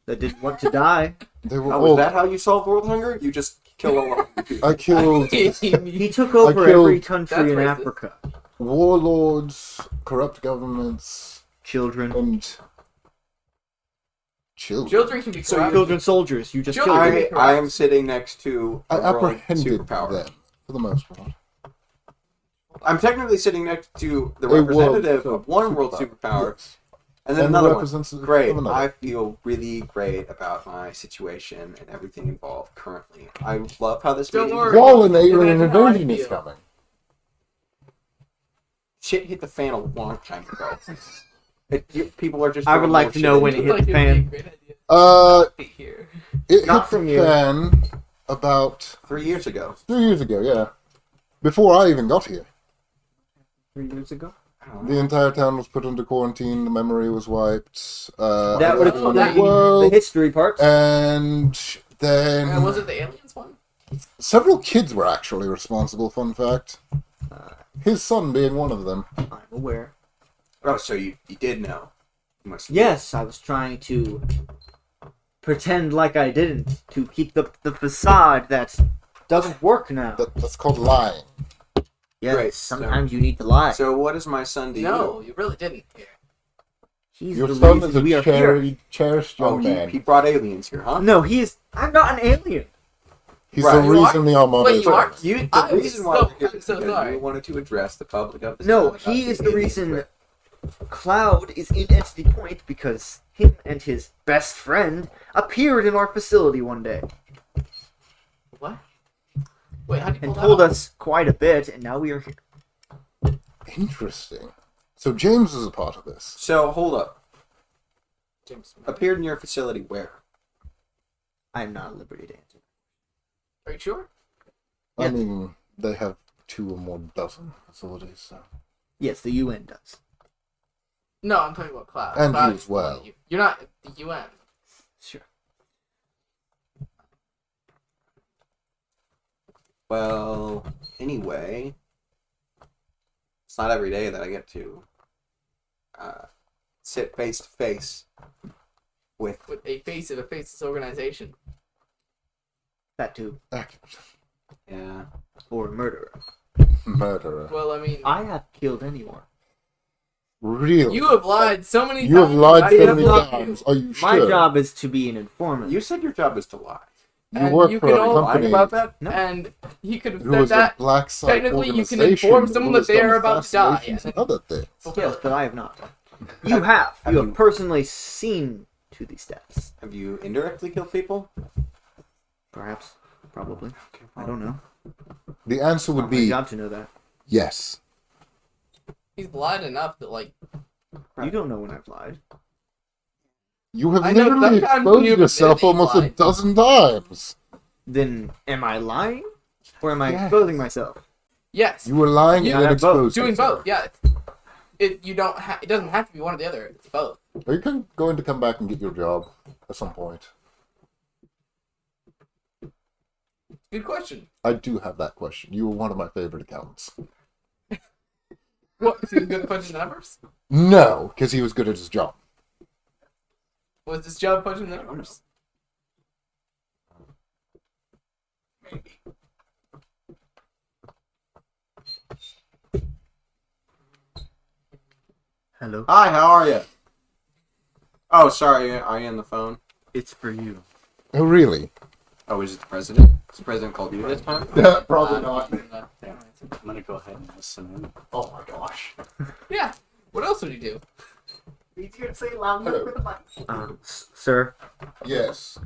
that didn't want to die. They were Oh, all. was that how you solve world hunger? You just kill a lot of people. I killed He took over killed- every country That's in racist. Africa. warlords, corrupt governments, Children. and children. Children can be So corrupt. Children soldiers. You just Children- killed them. I am sitting next to a I world apprehended superpower. them for the most part. I'm technically sitting next to the A world representative of one world superpower, Yes. and then And the another one. representative Great. of another. I feel really great about my situation and everything involved currently. I love how this Don't meeting- worry. While an alien Imagine how I invasion is feel. coming. Shit hit the fan a long time ago. People are just. I would throwing like more to shit know at when me. it hit the Like, fan. it'd be a great idea. Be here. It Not hit from the you. fan about 3 years ago. 3 years ago, yeah. Before I even got here. 3 years ago? I don't know. The entire town was put into quarantine, the memory was wiped. That would Oh, explain that- the world, history part. and then And was it the aliens one? several kids were actually responsible, fun fact. His son being one of them. I'm aware. Oh, so you did know? You must. Yes, I was trying to pretend like I didn't to keep the facade that doesn't work now. That's called lying. Yes, Great, sometimes you need to lie. So what is my son to No, you? you really didn't. He's Your the son reason is a we are here. cherished Oh, young he man. brought aliens here, huh? No, he is. I'm not an alien. He's Right. the You reason the Armada Wait, is you are? here. You, the I'm reason why so- we're here I'm is so because sorry. you wanted to address the public of this No, town about he is the alien reason threat. Cloud is in Entity Point because him and his best friend appeared in our facility one day What? Wait, how do you and pull told that off? us quite a bit, and now we are here. Interesting. So James was a part of this. So hold up. James Smith. Appeared in your facility where? I am not at liberty to answer. Are you sure? I Yes. mean, they have 2 or more dozen facilities, so. Yes, the UN does. No, I'm talking about Cloud. And Cloud you is as well. one of you. You're not at the UN. Sure. Well, anyway, it's not every day that I get to sit face to face with. With a face of a faceless organization. That too. Accurate. Yeah. Or a murderer. Murderer. Well, I mean, I have killed anyone. Really? you have lied so many times. You have lied I so have many not times. you. Are you My sure? job is to be an informant. You said your job is to lie. You And work you for can a all- Lying company about that? No. And he could have who said is a that. black site Technically, you can organization inform someone that rules they on are about to die, assassinations and- and other things. Yes, but I have not. You have. Have You you- have personally seen to these deaths. Have you indirectly killed people? Perhaps. Probably. I don't know. The answer would My be job to know that. yes. He's lied enough that, like, You don't know when I've lied. You have I know literally sometimes when exposed you yourself admit that you almost a lied. dozen times. Then am I lying? Or am I Yes. exposing myself? yes. You were lying You- and then Not both. exposed Doing yourself. both, yeah. It doesn't have to be one or the other. It's both. Are you going to come back and get your job at some point? Good question. I do have that question. You were one of my favorite accountants. What? Is he good at punching the numbers? No, because he was good at his job. Was this job punching the numbers? Maybe. Hello? Hi, how are you? Oh, sorry, are you on the phone? It's for you. Oh, really? Oh, is it the president? Has the president called you this time? Probably not. I'm gonna go ahead and listen in. Oh my gosh. Yeah. What else would he do? Easier to say loud Hello. with the mic. Sir, Yes.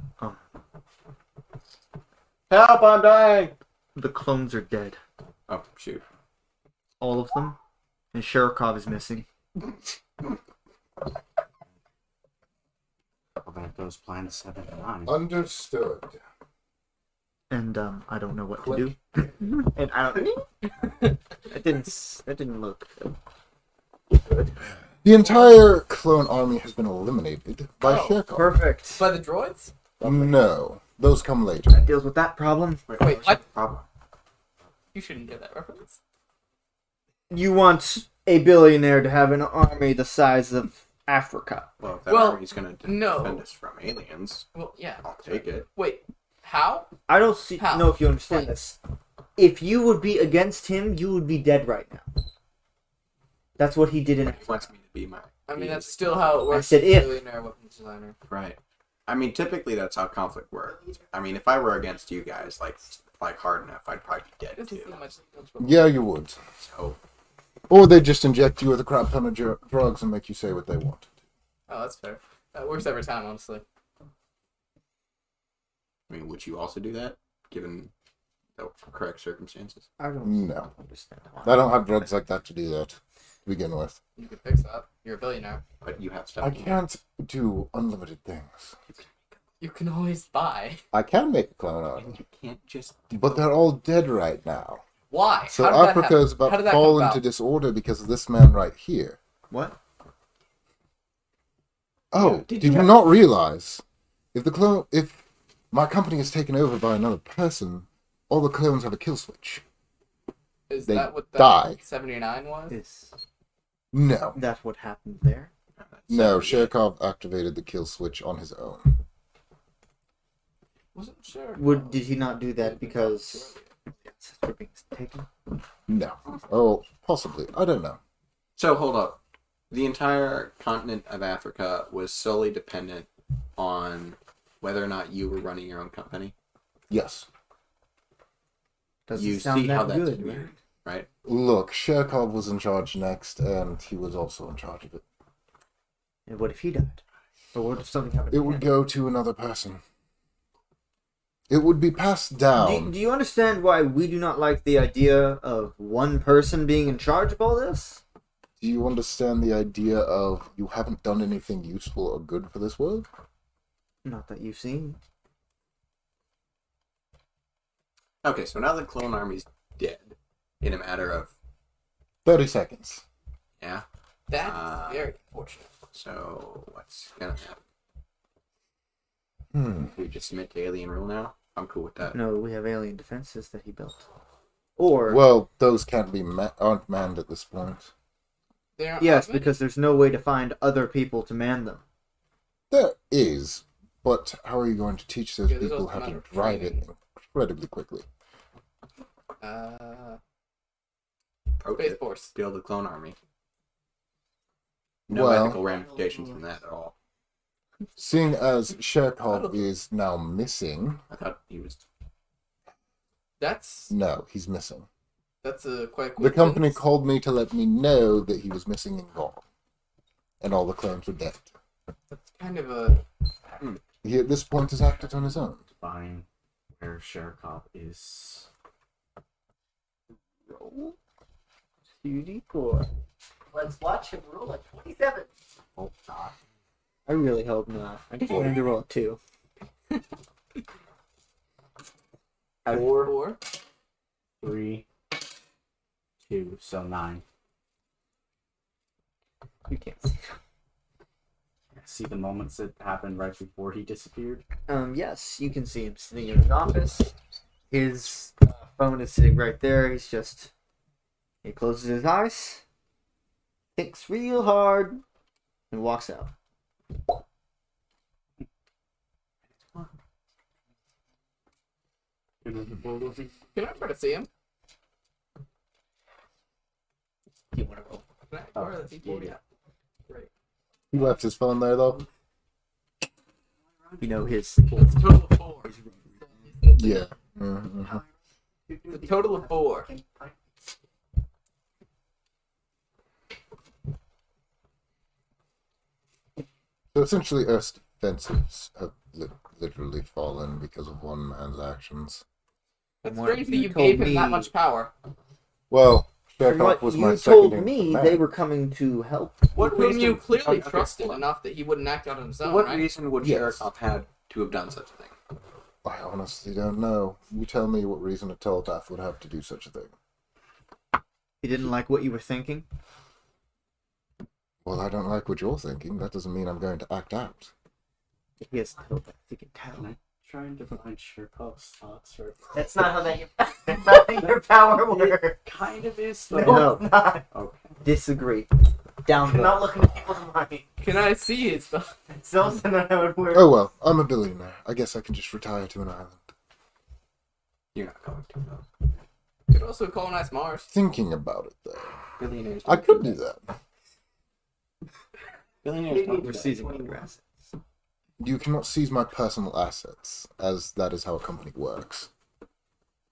Help, I'm dying! the clones are dead. Oh, shoot. All of them. And Sherikov is missing. Well, there goes plan 7 and 9. Understood. And I don't know what to do. And I don't. That didn't look good. The entire clone army has been eliminated by Oh, Sherkov. Perfect. By the droids? No, those come later. That deals with that problem. Wait, what? Problem. You shouldn't get that reference. You want a billionaire to have an army the size of Africa. Well, if that Well, army's gonna no. defend us from aliens, Well, yeah. I'll take it. Wait, how? I don't see. How? Know if you understand Wait. this. If you would be against him, you would be dead right now. That's what he did in. He wants me to be my... I mean, that's still how it works. said as a if. billionaire weapons designer. Right. I mean, typically that's how conflict works. I mean, if I were against you guys, like hard enough, I'd probably be dead This is too. much. Yeah, you would. So, Or they just inject you with a crap ton of drugs and make you say what they want. Oh, that's fair. That works every time, honestly. I mean, would you also do that, given the correct circumstances? I don't No. understand. I don't have drugs like that to do that, to begin with. You can fix that. You're a billionaire. But you have stuff. I can't do unlimited things. You can always buy. I can make a clone And army, you can't just... but they're all dead right now. Why? So How did that Africa happen? is about How to did that fall come into about? disorder because of this man right here. What? Oh, Yeah, did you not realize? If my company is taken over by another person, all the clones have a kill switch. Is they that what that die. 79 was? Is No. that what happened there? No, Sherkov activated the kill switch on his own. Wasn't sure. Did he not do that because ancestor being taken? No. Oh, possibly. I don't know. So, hold up. The entire continent of Africa was solely dependent on whether or not you were running your own company. Yes. Doesn't You sound see that how that's good, weird, man. right? Look, Sherkov was in charge next, and he was also in charge of it. And what if he died? Or what if something happened? It to would him? go to another person. It would be passed down. Do you understand why we do not like the idea of one person being in charge of all this? Do you understand the idea of you haven't done anything useful or good for this world? Not that you've seen. Okay, so now the clone army's dead in a matter of... 30 seconds. Yeah? That's very unfortunate. So, what's gonna happen? Hmm. Do we just submit to alien rule now? I'm cool with that. No, we have alien defenses that he built. Or Well, those can't be aren't manned at this point. They aren't yes, automated? because there's no way to find other people to man them. There is, but how are you going to teach those Yeah, there's people also how a to matter of drive training. it incredibly quickly? Pro Space tip, Force. build a clone army. No Well- ethical ramifications from that at all. Seeing as Sherkov is now missing, I thought he was... That's no, he's missing. a quite. The company coincidence. called me to let me know that he was missing and gone, and all the clones were dead. That's kind of a. He at this point has acted on his own. Find where Sherikov is 2d4. Let's watch him roll a 27. Hope not. I really hope not. I just want him to roll a 2. Four. 3, 2, so 9. You can't see. See the moments that happened right before he disappeared? Yes, you can see him sitting in his office. His phone is sitting right there. He closes his eyes, thinks real hard, and walks out. Can I try to see him? You want to roll? Can I borrow the D4? yeah. Great. He left his phone there, though. You know his. It's a total of 4. Yeah. Mm-hmm. It's a total of 4. So essentially, Earth's defenses have literally fallen because of one man's actions. It's What strange that you you told gave him me- that much power. Well, From Chekhov what was my you second told in me, command. they were coming to help. What Whom you clearly Okay, trusted hold on. enough that he wouldn't act out on his own, What right? reason would Yes. Chekhov had to have done such a thing? I honestly don't know. You tell me what reason a telepath would have to do such a thing. He didn't like what you were thinking. Well, I don't like what you're thinking. That doesn't mean I'm going to act out. He has telepath. He can Can tell. I try and define Sherkov's thoughts? Or... That's not how your power works. Kind of is, No, though. it's not. Okay. Disagree. Down. You're not looking at people's mind. Can I see his stuff? It's also not how it works. Oh well, I'm a billionaire. I guess I can just retire to an island. You're not going to, though. Could also colonize Mars. Thinking about it, though. Billionaires I don't could do that. Billionaires don't We're do that. seizing all your assets. You cannot seize my personal assets, as that is how a company works.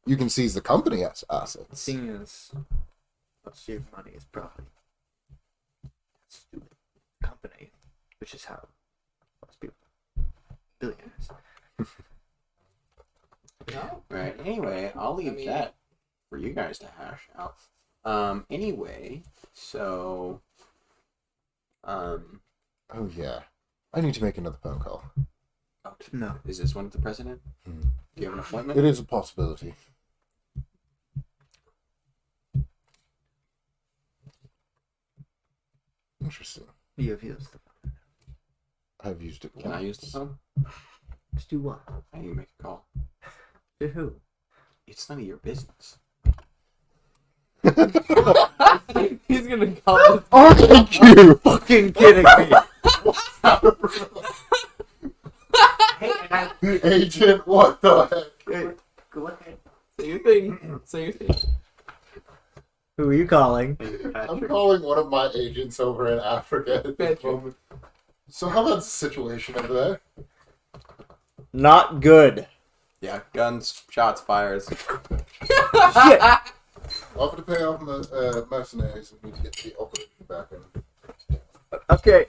You can seize the company assets. Seeing as most of your money is probably stupid company, which is how most people billionaires. No? Right. Anyway, I'll leave mean- that for you guys to hash out. Anyway, so Oh yeah. I need to make another phone call. No. is this one with the president? Hmm. Do you have an appointment? It is a possibility. Interesting. You have used the I've used it. Can I use the once. phone? to do what? I need to make a call. To who? It's none of your business. He's gonna call this. Aren't you? Fucking kidding me? Hey, man, Agent, what the heck? go ahead. Say your thing. Say your thing. Who are you calling? I'm Patrick. calling one of my agents over in Africa at this Patrick. moment. So how about the situation over there? Not good. Yeah, guns, shots, fires. Shit. Offer to pay off the mercenaries and we need to get the operation back in. Okay.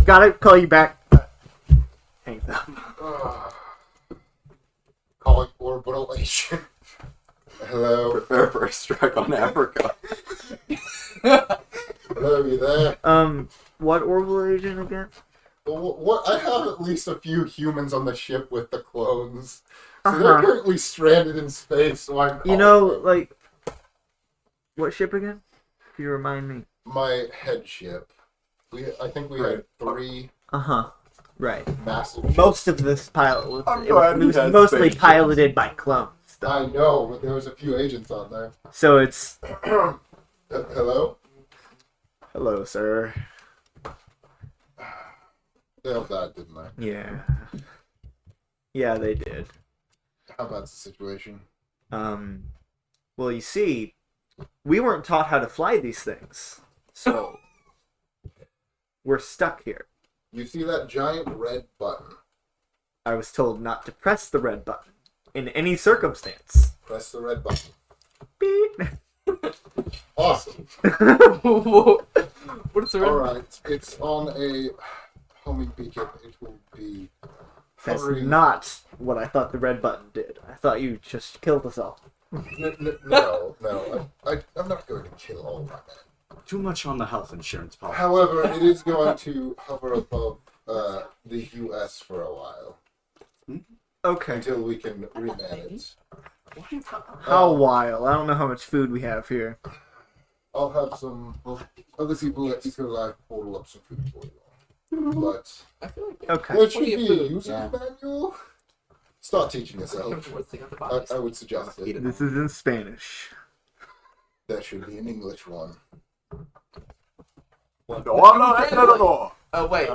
Gotta call you back. Hang up. Calling orbital agent. Hello. Prepare for a strike on Africa. Hello, you there? What orbital agent again? What? I have at least a few humans on the ship with the clones. So Uh-huh. they're currently stranded in space, so I'm You calling know, them. like, what ship again? Can you remind me? My head ship. I think we had 3 Uh-huh. Right. massive ships. Most of this pilot was, I'm it glad he was has mostly spaceships. piloted by clones. Though. I know, but there was a few agents on there. So it's... Hello? Hello, sir. They all died, didn't they? Yeah. Yeah, they did. How about the situation? Well, you see, we weren't taught how to fly these things. So, we're stuck here. You see that giant red button? I was told not to press the red button in any circumstance. Press the red button. Beep. Awesome. What's the red? Alright, it's on a homing beacon. It will be That's hovering. not what I thought the red button did. I thought you just killed us all. No. I'm not going to kill all my men. Too much on the health insurance policy. However, it is going to hover above the U.S. for a while Okay. until we can reman it. How wild? I don't know how much food we have here. I'll have some other people at Eco Life portal up some food for you. But I feel like Okay. there should Plenty of be a food, user's yeah. manual. Start teaching yourself. I would suggest it. This is in Spanish. There should be an English one. Oh wait,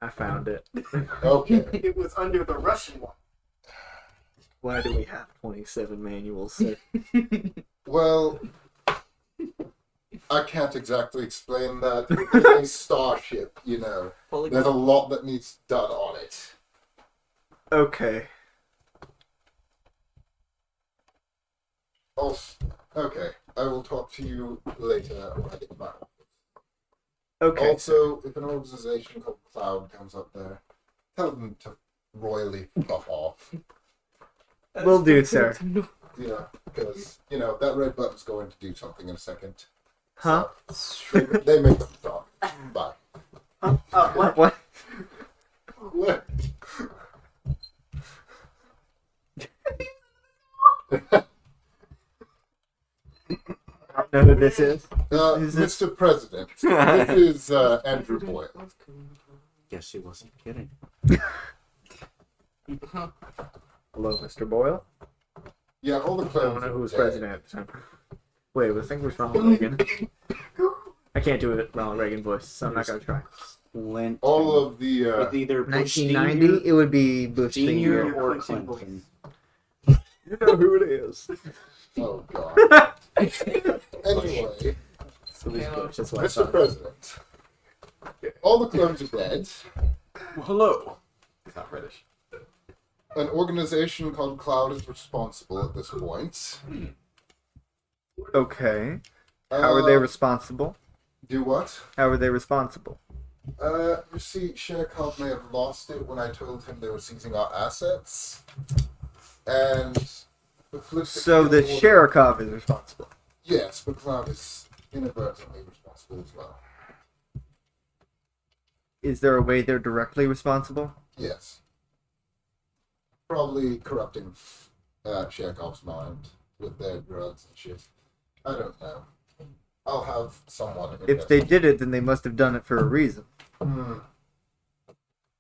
I found it. Okay. It was under the Russian one. Why do we have 27 manuals? Well, I can't exactly explain that. It's a starship, you know. There's a lot that needs done on it. Okay. Also, okay, I will talk to you later when I get to my office. Okay. Also, if an organization called Cloud comes up there, tell them to royally fuck off. Will do, sir. Yeah, because, you know, that red button's going to do something in a second. Huh? So, they make them talk. Bye. What? What? I don't know who this is. Mr. President, this is Andrew Boyle. Guess he wasn't kidding. Hello, Mr. Boyle. Yeah, all the I clones. don't know who was are dead. president at the time. Wait, I think it was Ronald Reagan. I can't do it Ronald Reagan voice, so I'm not gonna try. Clinton. All of the With either Bush 1990, Senior, it would be Bush Senior Senior. or Clinton. Clinton. You know who it is. oh god. Anyway, So he's Bush, that's why I Mr. thought. President, all the clones are dead. Well, hello. He's not British. An organization called Cloud is responsible at this point. Okay. How are they responsible? Do what? How are they responsible? You see, Sherkov may have lost it when I told him they were seizing our assets. And So the Sherikov is responsible. Yes, but Cloud is inadvertently responsible as well. Is there a way they're directly responsible? Yes. Probably corrupting Sherkov's mind with their drugs and shit. I don't know. I'll have someone. If they did it, then they must have done it for a reason. I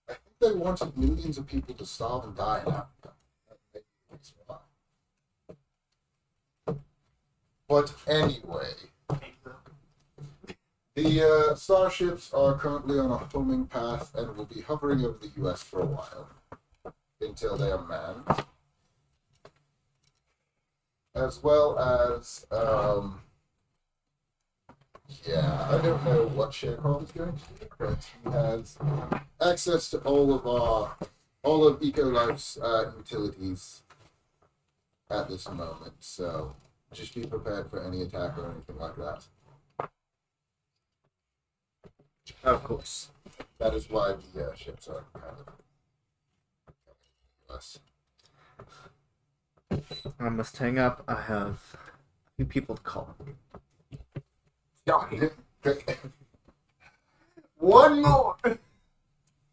think they wanted millions of people to starve and die in Africa. That's why. But anyway, the starships are currently on a homing path and will be hovering over the U.S. for a while until they are manned, as well as I don't know what Sherkov is going to do, but he has access to all of EcoLife's utilities at this moment. So just be prepared for any attack or anything like that. Of course. That is why the ships are kind of less. I must hang up. I have a few people to call. One more.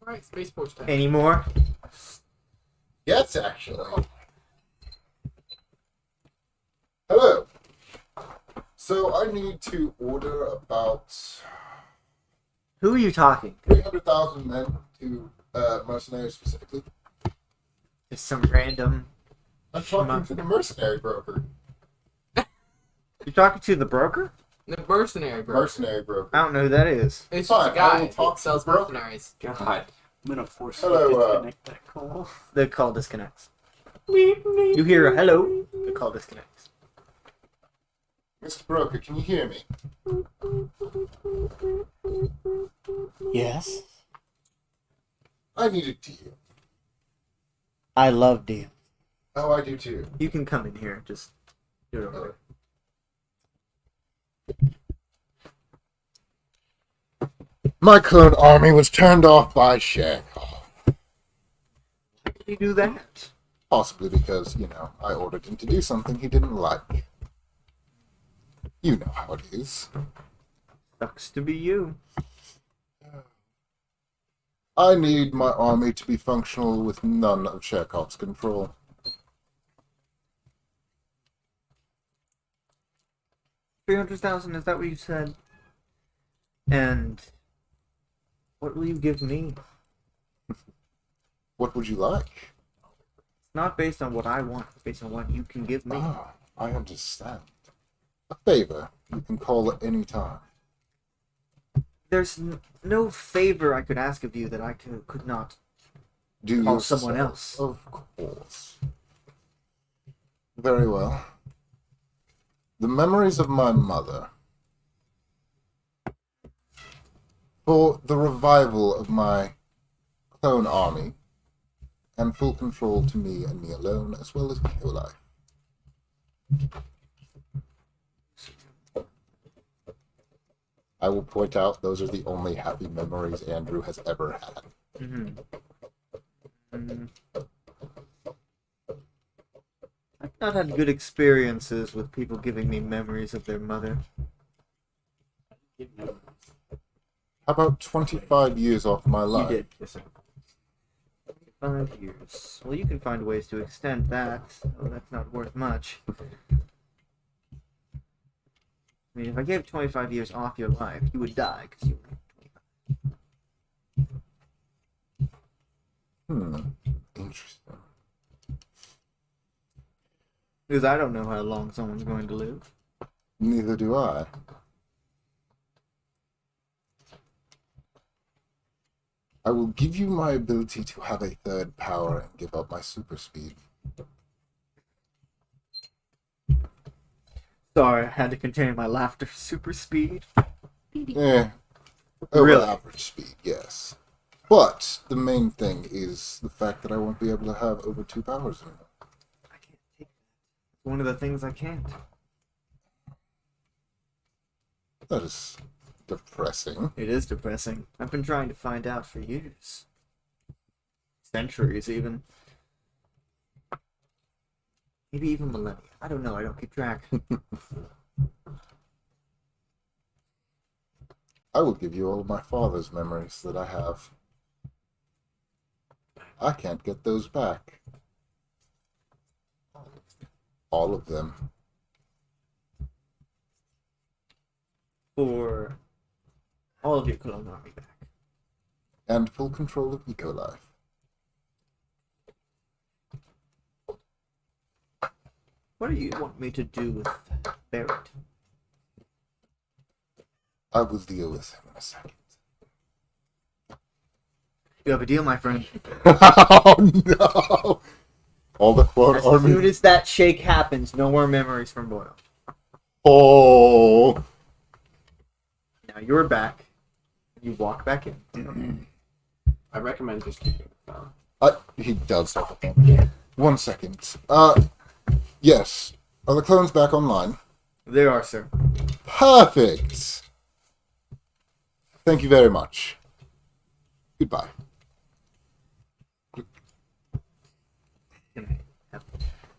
Alright, spaceport time. Any more? Yes, actually. Hello. So I need to order about Who are you talking? 300,000 men to mercenaries specifically. Just some random. I'm talking to the mercenary broker. You're talking to the broker? The mercenary, bro. Mercenary broker. I don't know who that is. It's Fine, just a I guy will talk that to sells the broker. mercenaries. God, I'm gonna force you Hello, to disconnect that call. The call disconnects. You hear a hello, the call disconnects. Mr. Broker, can you hear me? Yes? I need a deal. I love deals. Oh, I do too. You can come in here, just do it over there. My clone army was turned off by Sherkov. How did you do that? Possibly because, I ordered him to do something he didn't like. You know how it is. Sucks to be you. I need my army to be functional with none of Cherkov's control. 300,000, is that what you said? And what will you give me? What would you like? It's not based on what I want, it's based on what you can give me. Ah, I understand. A favor you can call at any time. There's no favor I could ask of you that I could not Do call yourself, someone else. Of course. Very well. The memories of my mother. For the revival of my clone army, and full control to me and me alone, as well as Nikolai. I will point out those are the only happy memories Andrew has ever had. I've not had good experiences with people giving me memories of their mother. How about 25 years off my life? You did. Yes, sir. 5 years. Well, you can find ways to extend that. Oh, that's not worth much. I mean, if I gave 25 years off your life, you would die because you were 25. Interesting. Because I don't know how long someone's going to live. Neither do I. I will give you my ability to have a third power and give up my super speed. Sorry, I had to contain my laughter. Super speed. Over Really? average speed, yes. But the main thing is the fact that I won't be able to have over 2 powers anymore. I can't take that. It's one of the things I can't. That is depressing. It is depressing. I've been trying to find out for years. Centuries, even. Maybe even millennia. I don't know. I don't keep track. I will give you all of my father's memories that I have. I can't get those back. All of them. For all of your clone army back. And full control of Ecolife. What do you want me to do with Barrett? I will deal with him in a second. You have a deal, my friend. Oh no! All the clone As soon army. as that shake happens, no more memories from Boyle. Oh! Now you're back. You walk back in. I recommend just keeping the phone. He does have a phone. 1 second. Yes. Are the clones back online? There are, sir. Perfect! Thank you very much. Goodbye.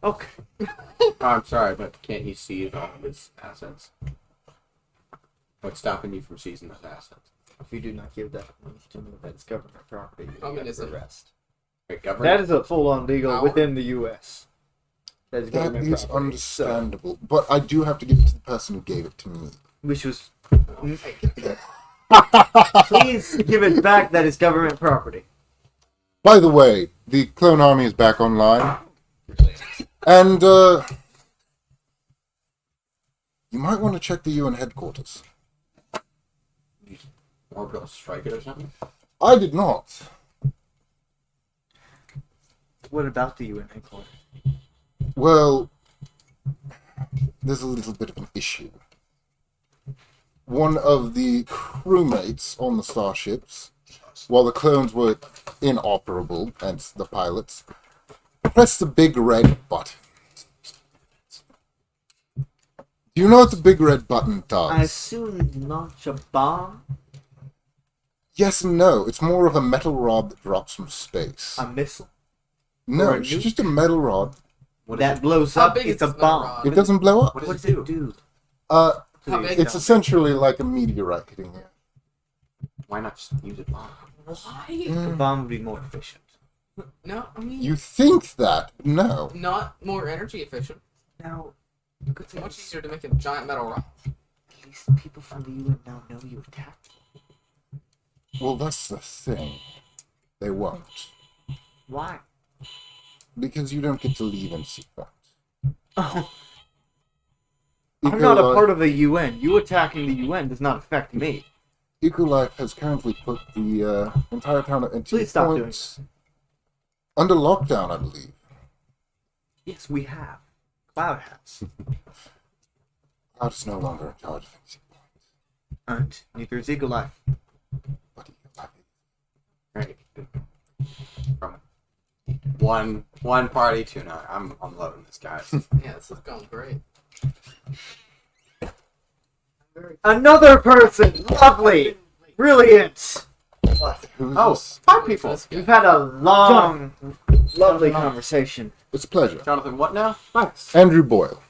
Okay. Oh, I'm sorry, but can't you see all of his assets? What's stopping you from seizing those assets? If you do not give that to me, that's government property. You Communism. get arrest. Wait, government? That is a full-on legal Power? within the U.S. That is That government is property. understandable, but I do have to give it to the person who gave it to me. Which was... Please give it back. That is government property. By the way, the clone army is back online. And, you might want to check the UN headquarters. Orbital strike it or something? I did not. What about the UN headquarters? Well, there's a little bit of an issue. One of the crewmates on the starships, while the clones were inoperable, and the pilots, pressed the big red button. Do you know what the big red button does? I assume launch a bomb? Yes and no. It's more of a metal rod that drops from space. A missile? No, Or a it's nuke? just a metal rod. What is That it? blows How up. big is It's a this metal bomb. rod? It doesn't blow up. What What does does it it do? Uh, How Please big? tell it's me. essentially like a meteorite hitting you. Why not just use a bomb? Why? The bomb would be more efficient. No, I mean, You think that, but no. not more energy efficient. Now, It's much easier to make a giant metal rod. at least people from the UN now know you attacked me. Well, that's the thing. They won't. Why? Because you don't get to leave in sequence. Oh, I'm not a part of the UN. You attacking the UN does not affect me. Ecolife has currently put the entire town of Entity Please stop doing Points under lockdown, I believe. Yes, we have. Cloud has. Cloud is no longer in charge of Entity Points. And neither is Eagle Life. But Ecolife Right. From one party to another. I'm loving this, guys. Yeah, this is going great. Another person! Lovely! Brilliant! Who's Oh, this? 5 people. This guy. We've had a long, lovely conversation. It's a pleasure. Jonathan, what now? Andrew Boyle.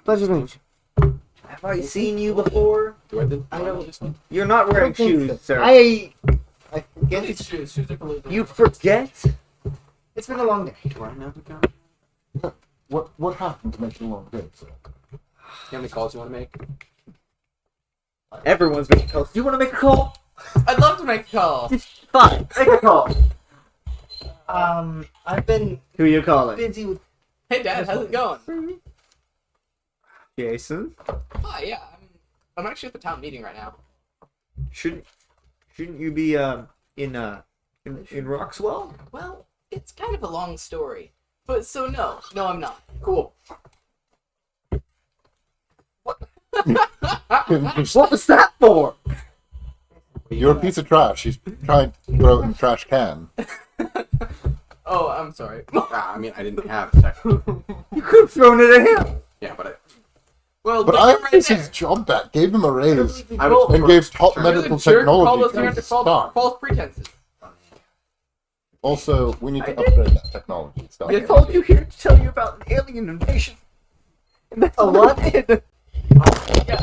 Pleasure to meet you. Have I seen you before? I don't- You're not wearing shoes, sir. I Look forget. at these shoes. Shoes are for losers. You forget? It's been a long day. Do I know the guy? What happened to make it a long day, sir? How many calls you want to make? Everyone's making calls. Do you want to make a call? I'd love to make a call. Fine, make a call. I've been Who are you calling? busy with. Hey, Dad, how's it going? Jason? Hi, yeah, I'm actually at the town meeting right now. Shouldn't you be in Roxwell? Well, it's kind of a long story, but so no, I'm not. Cool. What was that for? You're a piece of trash. He's trying to throw it in the trash can. Oh, I'm sorry. I mean, I didn't have a second. You could have thrown it at him. Yeah, but Well, But you're I right raised there. his job back, gave him a raise, I was and gave top You're You're medical the jerk who called technology us to here his to false, staff. false pretenses. Also, we need to upgrade that technology. It's not I called you here to tell you about an alien invasion. And that's a what? Yeah.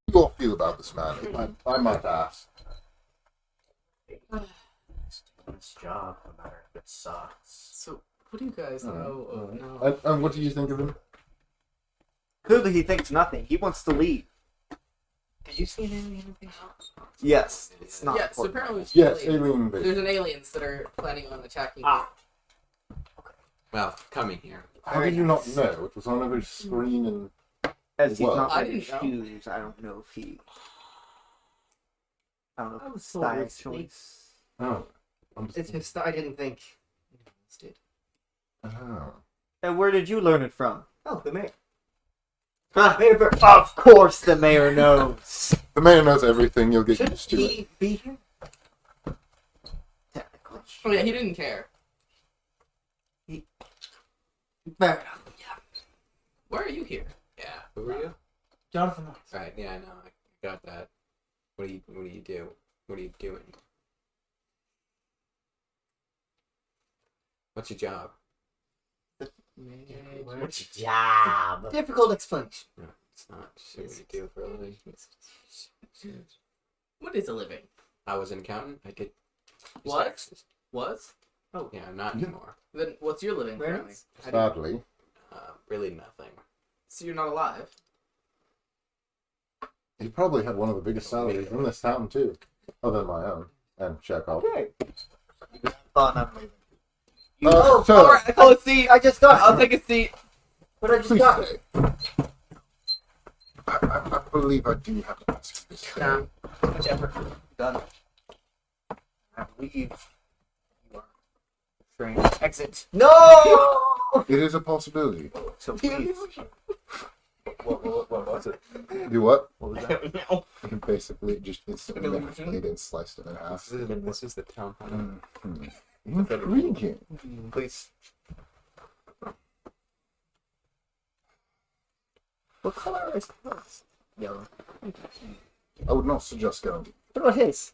How do you all feel about this man? I might ask. This job, no matter if it sucks. So, what do you guys know of now? And what do you think of him? Clearly, he thinks nothing. He wants to leave. Did you see anything else? Yes, it's not. Yeah, so important. apparently there's Yes, aliens. alien invasion. There's an aliens that are planning on attacking. Ah. well, coming here. How did you not know? It was on every screen and... As he's Well, not I wearing didn't know. shoes, I don't know if he. I don't know I if was it's so style recently. choice. Oh. It's just I didn't think anyone else did. Oh. And where did you learn it from? Oh, the mayor. Mayor Burke. Of course, the mayor knows. The mayor knows everything. You'll get Shouldn't used to it. he be here? Technically. Oh yeah, he didn't care. Fair enough. Why are you here? Yeah. Who are you? Jonathan Knox. Right. Yeah, I know. I got that. What do you do? What are you doing? What's your job? What's your job? Difficult explanation. No, it's not. Just what you do for a living. What is a living? I was an accountant. I did. What? taxes. Was? Yeah, I'm not anymore. Then what's your living? Where currently? is- How do you- Sadly. Really nothing. So you're not alive. He probably had one of the biggest salaries in this town, too. Other than my own. And Chekhov. Okay. Thought I'm leaving. So, Alright, I call a seat. I just got. I'll take a seat. But I just please got. stay. I believe I do have to ask this. Nah. Whichever. Done. I believe you are. Strange. Exit. No. It is a possibility. So please. What was it? Do what? What was that? Basically, just instantly An illusion? made it and sliced it in half. This is the town hall. Mhm. Intriguing. Please. What color is his? Yellow. I would not suggest going. What about his?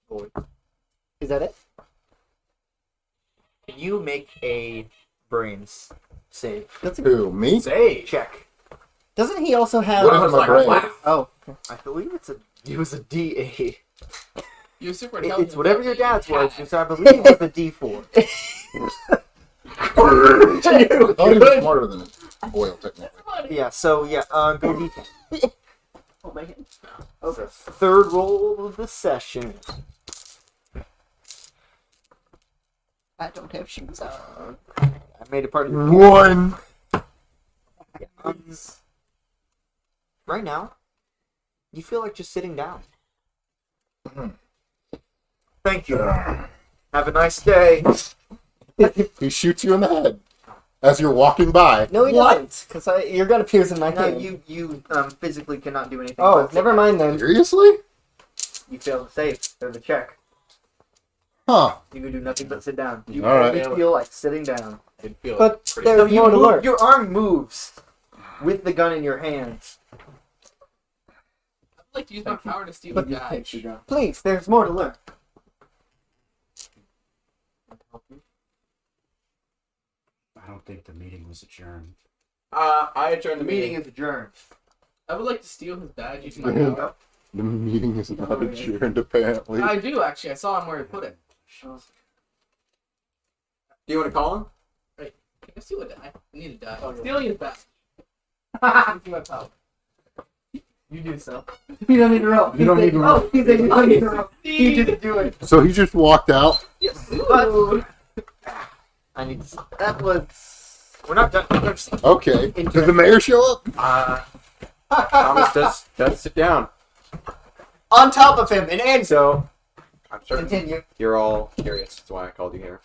Void. Is that it? Can you make a brains save? Who, me? Say. Check. Doesn't he also have? What is my brain? Oh, I believe it was a D8. You're super intelligent. it's whatever your dad's was, which I believe was a D4. Not even smarter than an oil, technically. Yeah. So yeah. Go D10. Oh my god. Okay. Third roll of the session. I don't have shoes on. I made it part of the One. right now. You feel like just sitting down. Thank you. Have a nice day. He shoots you in the head as you're walking by. No, he doesn't. Because your gun appears in my No, hand. you physically cannot do anything. Oh, but never mind then. Seriously? You failed the save. There's a check. Huh. You can do nothing but sit down. You All right. only feel like sitting down. I'd feel But pretty there's more to learn. Your arm moves with the gun in your hands. I'd like to use my power to steal a But- badge. Please, there's more to learn. I don't think the meeting was adjourned. I adjourned The meeting is adjourned. I would like to steal his badge using my power. The meeting is not adjourned, apparently. I do actually. I saw him where he put it. Do you want to call him? Can I steal a die? I need a die. Oh, yeah. Stealing his badge. Using my power. You do so. You don't need to roll. You don't need to roll. Oh, he's like, you don't need to roll. He didn't do it. So he just walked out. Yes. But I need to. that was. We're not done. We're just- Okay. Does the mayor show up? Thomas does sit down. On top of him, and Andy. So, I'm certain Continue. you're all curious. That's why I called you here.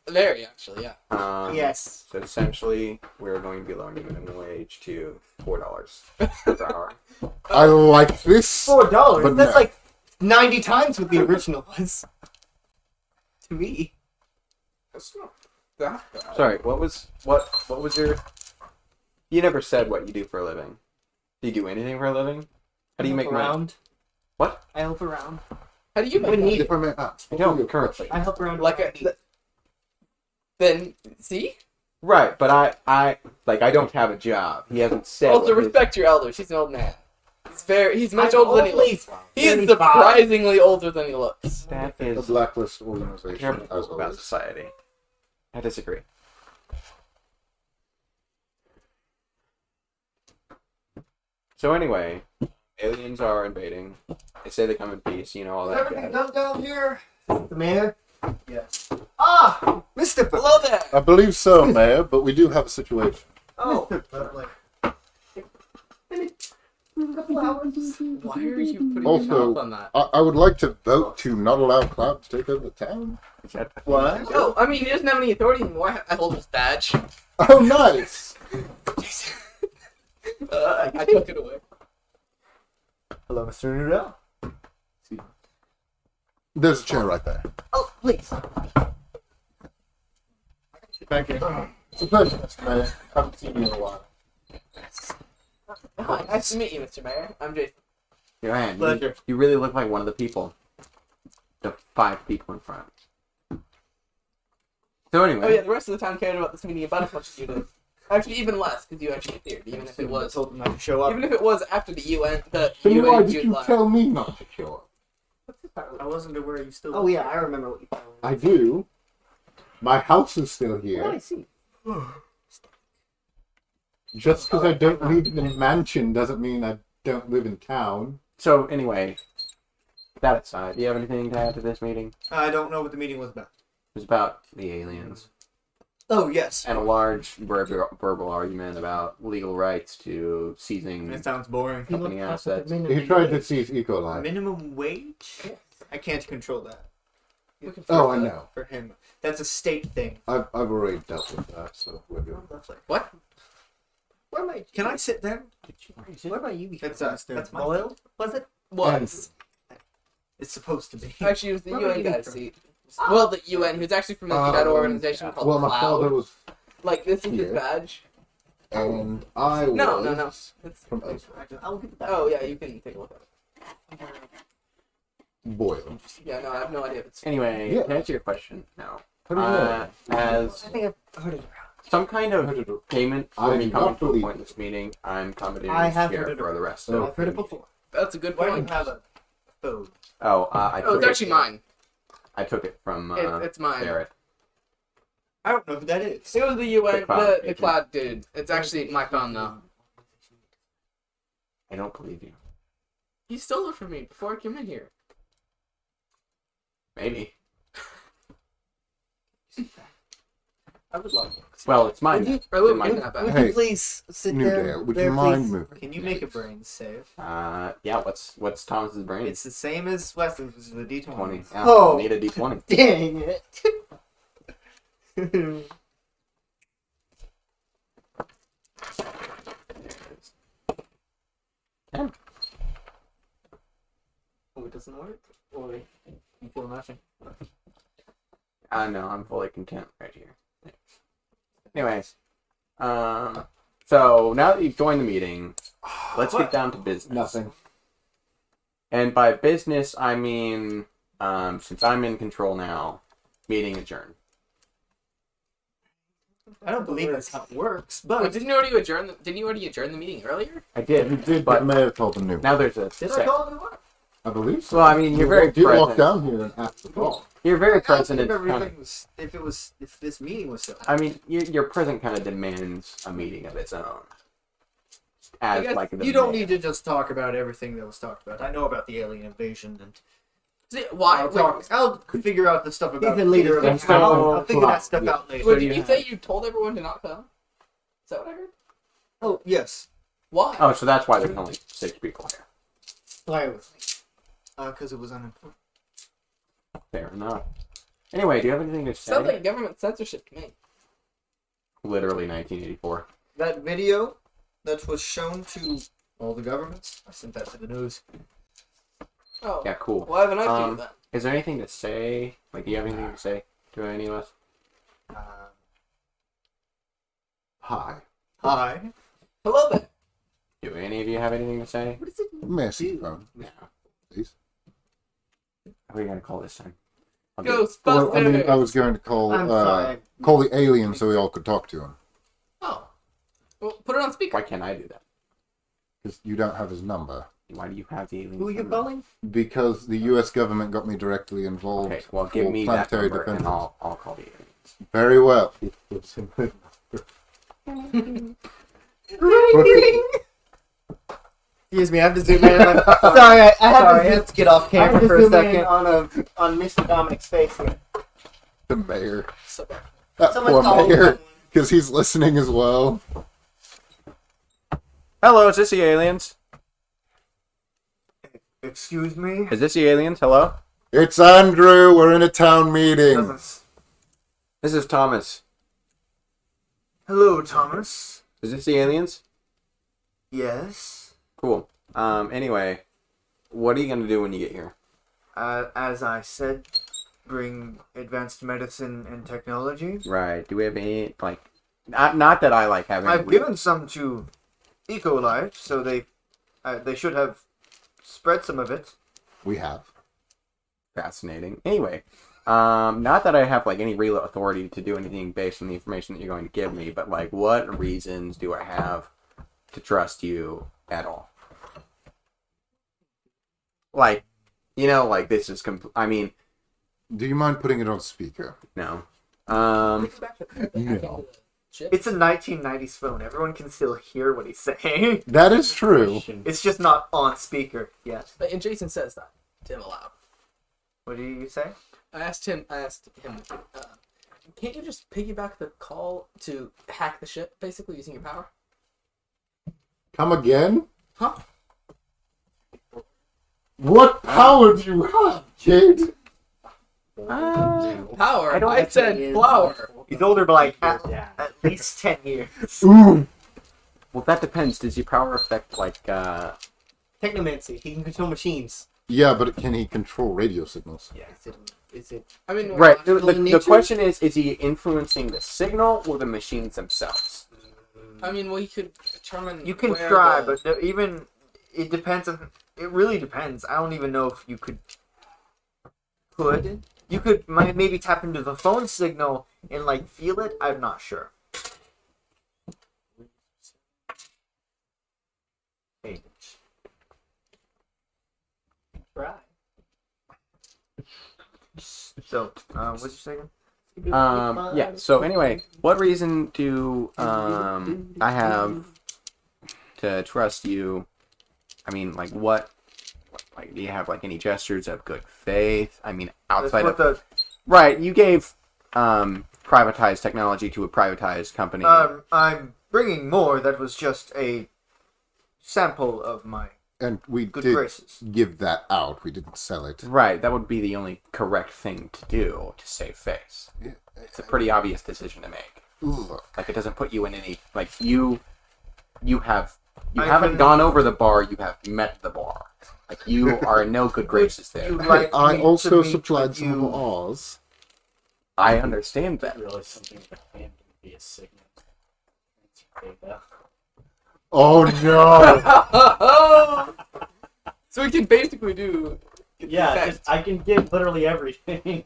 Very actually, yeah. Yes. So essentially, we're going to be lowering the minimum wage to $4 per hour. I like this. $4. But That's no. like 90 times what the original was. To me. Sorry, what was your? You never said what you do for a living. Do you do anything for a living? How do you make money? around? What? I help around. How do you make When money? needed. If I may ask. I don't currently. I help around. Like then see? Right, but I don't have a job. He hasn't said. Also what his- respect your elders. He's an old man. He's much I'm older than he only looks. He is 35. surprisingly older than he looks. That The is blacklist organization, terrible as about always. society. I disagree. So anyway, aliens are invading. They say they come in peace. You know all Is that. everything jazz. done down here? The mayor? Yes. Ah! Mr. Butler. Hello there. I believe so, Mayor, but we do have a situation. Oh. Mr. Butler. Why are you putting Also- your mouth on that? I would like to vote to not allow Cloud to take over the town. What? No, I mean he doesn't have any authority anymore. I hold his badge. Oh, nice. I took it away. Hello, Mr. Noodle. There's a chair right there. Oh, please. Thank you. It's a pleasure, Mr. Mayor. Haven't seen you in a while. Hi, nice to meet you, Mr. Mayor. I'm Jason. Joanne, Pleasure. you really look like one of the people. The 5 people in front. So anyway. Oh yeah, the rest of the town cared about this meeting about as much as you did. Actually, even less, because you actually appeared. Even if it I was, told him not to show up. even if it was after the UN, the Then why UN did June you last. tell me not to show up? I wasn't aware you still. Oh, yeah, I remember what you found. I do. My house is still Oh, I here. see. Just because I don't live in a mansion doesn't mean I don't live in town. So anyway, that aside, do you have anything to add to this meeting? I don't know what the meeting was about. It was about the aliens Oh, yes. and a large verbal argument about legal rights to seizing That sounds boring. company assets. He tried to seize Eco Life. Minimum wage? I can't control that. We can Oh, I fix that. know. For him. That's a state thing. I've already dealt with that, so we're good. What? Where am I? Can I sit down? Where am I you? That's my Boyle? Was it? Was It's supposed to be. actually it was the Where were UN you guy's from? seat. Well, the UN. He was actually from a that organization called Well, my Cloud. father was Like this is his Yeah. badge. And I No. was It's, from elsewhere. I'll give it that. oh yeah, you can take a look at it. Boyle. Yeah, no, I have no idea if it's. Anyway, Yeah. to answer your question, no. How do you know? As I think I've heard it around. some kind of payment for I me do coming not to a believe point in this meeting, I'm accommodating I have here heard it for the rest Oh. of I've heard it before. That's a good Why do you point. have a phone? Oh, I Oh, took it's actually mine. I took it from It's mine. Barrett. I don't know who that is. It was the UN, The cloud the agent. cloud dude. It's actually my phone now. I don't believe you. He stole it from me before I came in here. Maybe. I would love it. Well, it's mine. Would you- It's I will in my give name. that back. Would Hey, you please sit Newdale, down would there, you mind please? moving? Can you make a brain save? Yeah. What's Thomas's brain? It's the same as Weston's, which is the D20. 20. Yeah, Oh. I need a D20. Dang it. Oh, it doesn't work? Or you feel nothing? No, I'm fully content right here. Thanks. Anyways, so now that you've joined the meeting, let's get down to business. Nothing. And by business, I mean, since I'm in control now, meeting adjourned. I don't believe that's how it works, Wait, but... didn't you already adjourn the meeting earlier? I You did, did, but but may have told the new. now there's a Did I sec- call it what? I believe so. Well, I mean, you're very did walk present. down here and ask the call. You're very present. If and everything kind of, was... If this meeting was so... I mean, your present kind of demands a meeting of its own. I As guess like the you don't mayor. need to just talk about everything that was talked about. I know about the alien invasion, and See, why? I'll figure out the stuff about can lead Peter. us I'll, down. I'll figure that stuff out later. Wait, do did you you say you told everyone to not come? Is that what I heard? Oh yes, Why? Oh, so that's why there's only 6 people here. play with me. Because it was unimportant. Fair enough. Anyway, do you have anything to say? Sounds like government censorship to me. Literally 1984. That video that was shown to all the governments. I sent that to the news. Oh. Yeah, cool. Well, I have an idea then. Is there anything to say? Like, do you have anything to say to any of us? Hi. Hi. Hello there. Do any of you have anything to say? What is it? May I see the phone, No. please? What are you gonna call this time? I'll do it. Ghostbusters. Well, I mean, I was going to call I'm sorry. call the alien so we all could talk to him. Oh. Well, put it on speaker. Why can't I do that? Because you don't have his number. Why do you have the alien? Who are you number? calling? Because the U.S. government got me directly involved. Okay, well, give for me that planetary number and defense. I'll call the aliens. Very well. Excuse me, I have to zoom in. Sorry, I have to get off camera for a second. On Mr. Dominic's face here. The mayor. So, That Someone poor call mayor. someone. Because he's listening as well. Hello, is this the aliens? Excuse me? Is this the aliens? Hello? It's Andrew. We're in a town meeting. This is Thomas. Hello, Thomas. Is this the aliens? Yes. Cool. Anyway, what are you gonna do when you get here? As I said, bring advanced medicine and technology. Right. Do we have any, like, not that I like having... I've given some to Ecolife, so they should have spread some of it. We have. Fascinating. Anyway, not that I have, like, any real authority to do anything based on the information that you're going to give me, but, like, what reasons do I have to trust you at all? Like, you know, like, this is I mean, Do you mind putting it on speaker? no. No. It's a 1990s phone. Everyone can still hear what he's saying. That is true. It's just not on speaker yet. and Jason says that to him aloud. What do you say? I asked him, can't you just piggyback the call to hack the ship, basically, using your power? Come again? Huh? What power do you have, kid? Power? I don't I said flower. He's older by like at least 10 years. Ooh. Well, that depends. Does your power affect, like, Technomancy. He can control machines. Yeah, but can he control radio signals? Yeah. Is it? I mean, right. The in nature? question is he influencing the signal or the machines themselves? I mean, we could determine. You can where try, the- but even it depends on. It really depends. I don't even know if you could. You could maybe tap into the phone signal and like feel it. I'm not sure. Right. So, what'd you say again? Yeah. So anyway, what reason do I have to trust you? I mean, like what? Like, do you have like any gestures of good faith? I mean, outside of That's right, you gave privatized technology to a privatized company. I'm bringing more. That was just a sample of my And we good did graces. give that out. We didn't sell it. Right, that would be the only correct thing to do to save face. It's a pretty obvious decision to make. Ugh. Like, it doesn't put you in any like you haven't can- gone over the bar. You have met the bar. Like, you are in no good graces there. You'd like I me to also meet supplied with some you. of Oz. I understand that. Really, something that can be a signet. Data. Oh no! So we can basically do. Yeah, effect. I can get literally everything.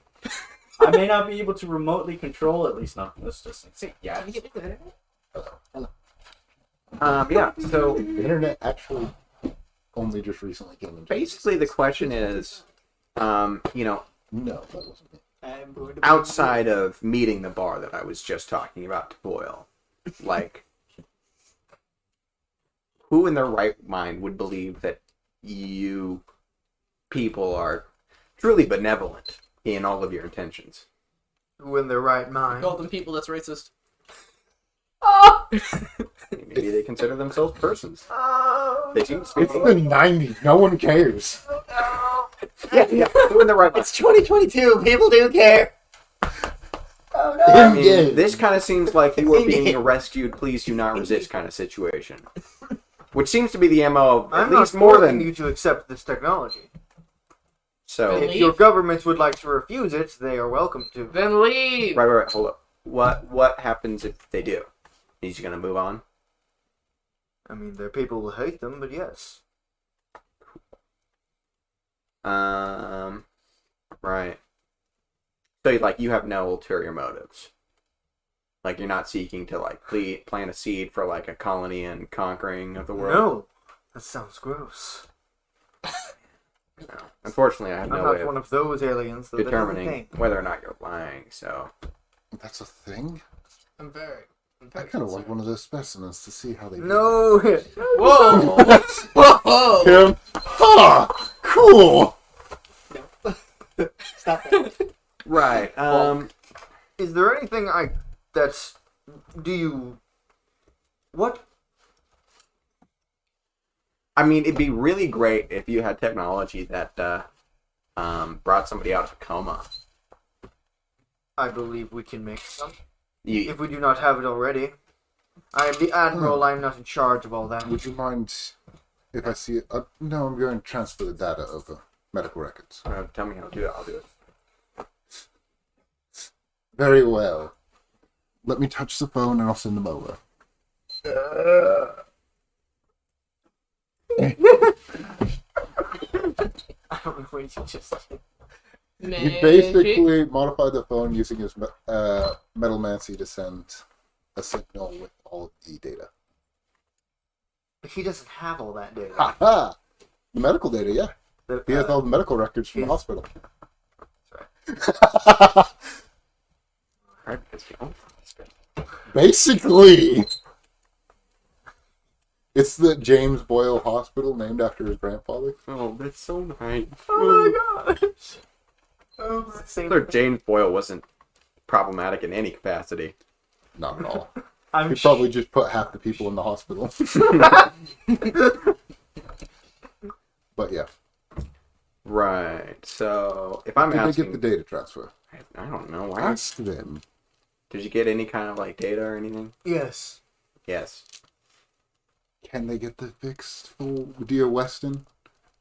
I may not be able to remotely control, at least not from this distance. Yeah. Yeah. So The internet actually only just recently came into basically, the question is, No, that wasn't it. I'm going to outside of meeting the bar that I was just talking about to Boyle, like, who in their right mind would believe that you people are truly benevolent in all of your intentions? Who in their right mind? Call them people. That's racist. Maybe they consider themselves persons. Oh, They seem to It's the 90s. No one cares. yeah. Who in their right mind? it's 2022. People do care. Oh no. I mean, this kind of seems like you are being rescued, please do not resist kind of situation. Which seems to be the MO of at I'm least not more forcing than... you to accept this technology. So, Then If leave. your governments would like to refuse it, they are welcome to. Then leave. right, hold up. What happens if they do? He's gonna move on? I mean, there are people who hate them, but yes. Right. So, like, you have no ulterior motives. Like, you're not seeking to, like, plant a seed for, like, a colony and conquering of the world? No, that sounds gross. No. Unfortunately, I have I'm no way not one of of those aliens. Though. determining whether or not you're lying, so... That's a thing? I'm very. I kind of want one of those specimens to see how they do. No. Whoa! Whoa! Him? Ha! Cool! Stop that. Right, Is there anything that's... Do you... What? I mean, it'd be really great if you had technology that brought somebody out of a coma. I believe we can make some. You, If we do not have it already. I am the Admiral, I'm not in charge of all that. Would you mind if I see it? No, I'm going to transfer the data over. Medical records. tell me how to do it. I'll do it. Very well. Let me touch the phone and I'll send them over. I don't know what you just said. He basically modified the phone using his metalmancy to send a signal with all the data. But he doesn't have all that data. Ha ha! The medical data, yeah. The, He has all the medical records from the is- hospital. Right, because you don't. Basically! It's the James Boyle Hospital named after his grandfather. Oh, that's so nice. Oh my gosh! Oh, same Sir James Boyle wasn't problematic in any capacity. Not at all. I'm He probably just put half the people in the hospital. But yeah. Right. So, if I'm Did they asking, get the data transfer? I don't know. Why? Ask them. Did you get any kind of like data or anything? Yes. Yes. Can they get the fixed for Dear Weston?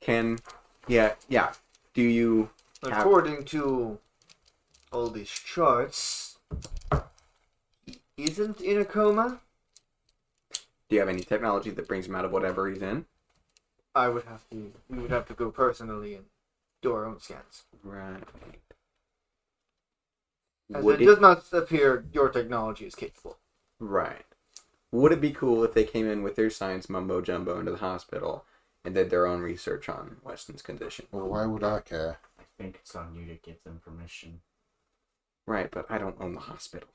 Yeah. Do you? According to all these charts, he isn't in a coma. Do you have any technology that brings him out of whatever he's in? We would have to go personally and do our own scans. Right. As Would it does not appear your technology is capable. Right. Would it be cool if they came in with their science mumbo jumbo into the hospital and did their own research on Weston's condition? Well, why would I care? I think it's on you to give them permission. Right, but I don't own the hospital.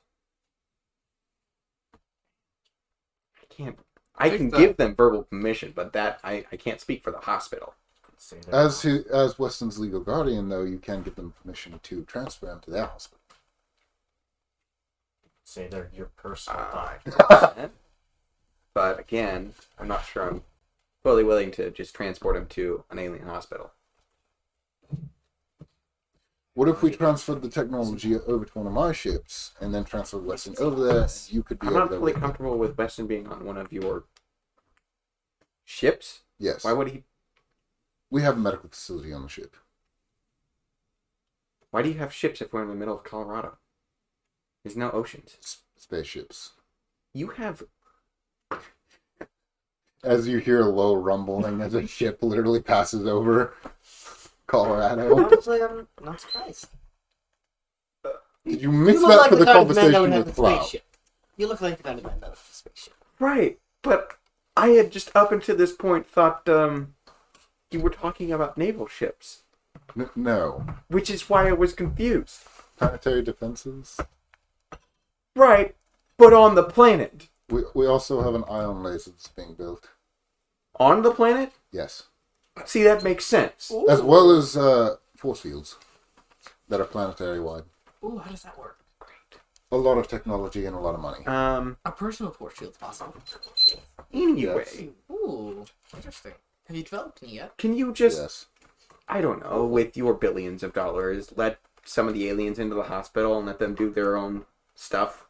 I can give them verbal permission, but that I can't speak for the hospital. Say they're As Weston's legal guardian, though, you can give them permission to transfer him to their hospital. say they're your personal doctor. 100%. But again, I'm not sure I'm fully willing to just transport him to an alien hospital. What if we transferred the technology over to one of my ships and then transferred Weston over there? And you could be I'm over not there fully with him? comfortable with Weston being on one of your ships. Yes. Why would he? We have a medical facility on the ship. Why do you have ships if we're in the middle of Colorado? There's no oceans. Spaceships. You have. As you hear a low rumbling as a ship literally passes over Colorado. Honestly, I'm not surprised. Did you miss look that like for the kind of man that conversation would have with a Cloud? spaceship. You look like the kind of man that would have a spaceship. Right, but I had just up until this point thought you were talking about naval ships, No. which is why I was confused. Planetary defenses. Right, but on the planet. We also have an ion laser that's being built. On the planet? Yes. See, that makes sense. As well as force fields that are planetary wide. Ooh, how does that work? A lot of technology and a lot of money. A personal force shield's possible. Anyway, Yes. Ooh, interesting. Have you developed any yet? can you just, Yes. I don't know, with your billions of dollars, let some of the aliens into the hospital and let them do their own stuff?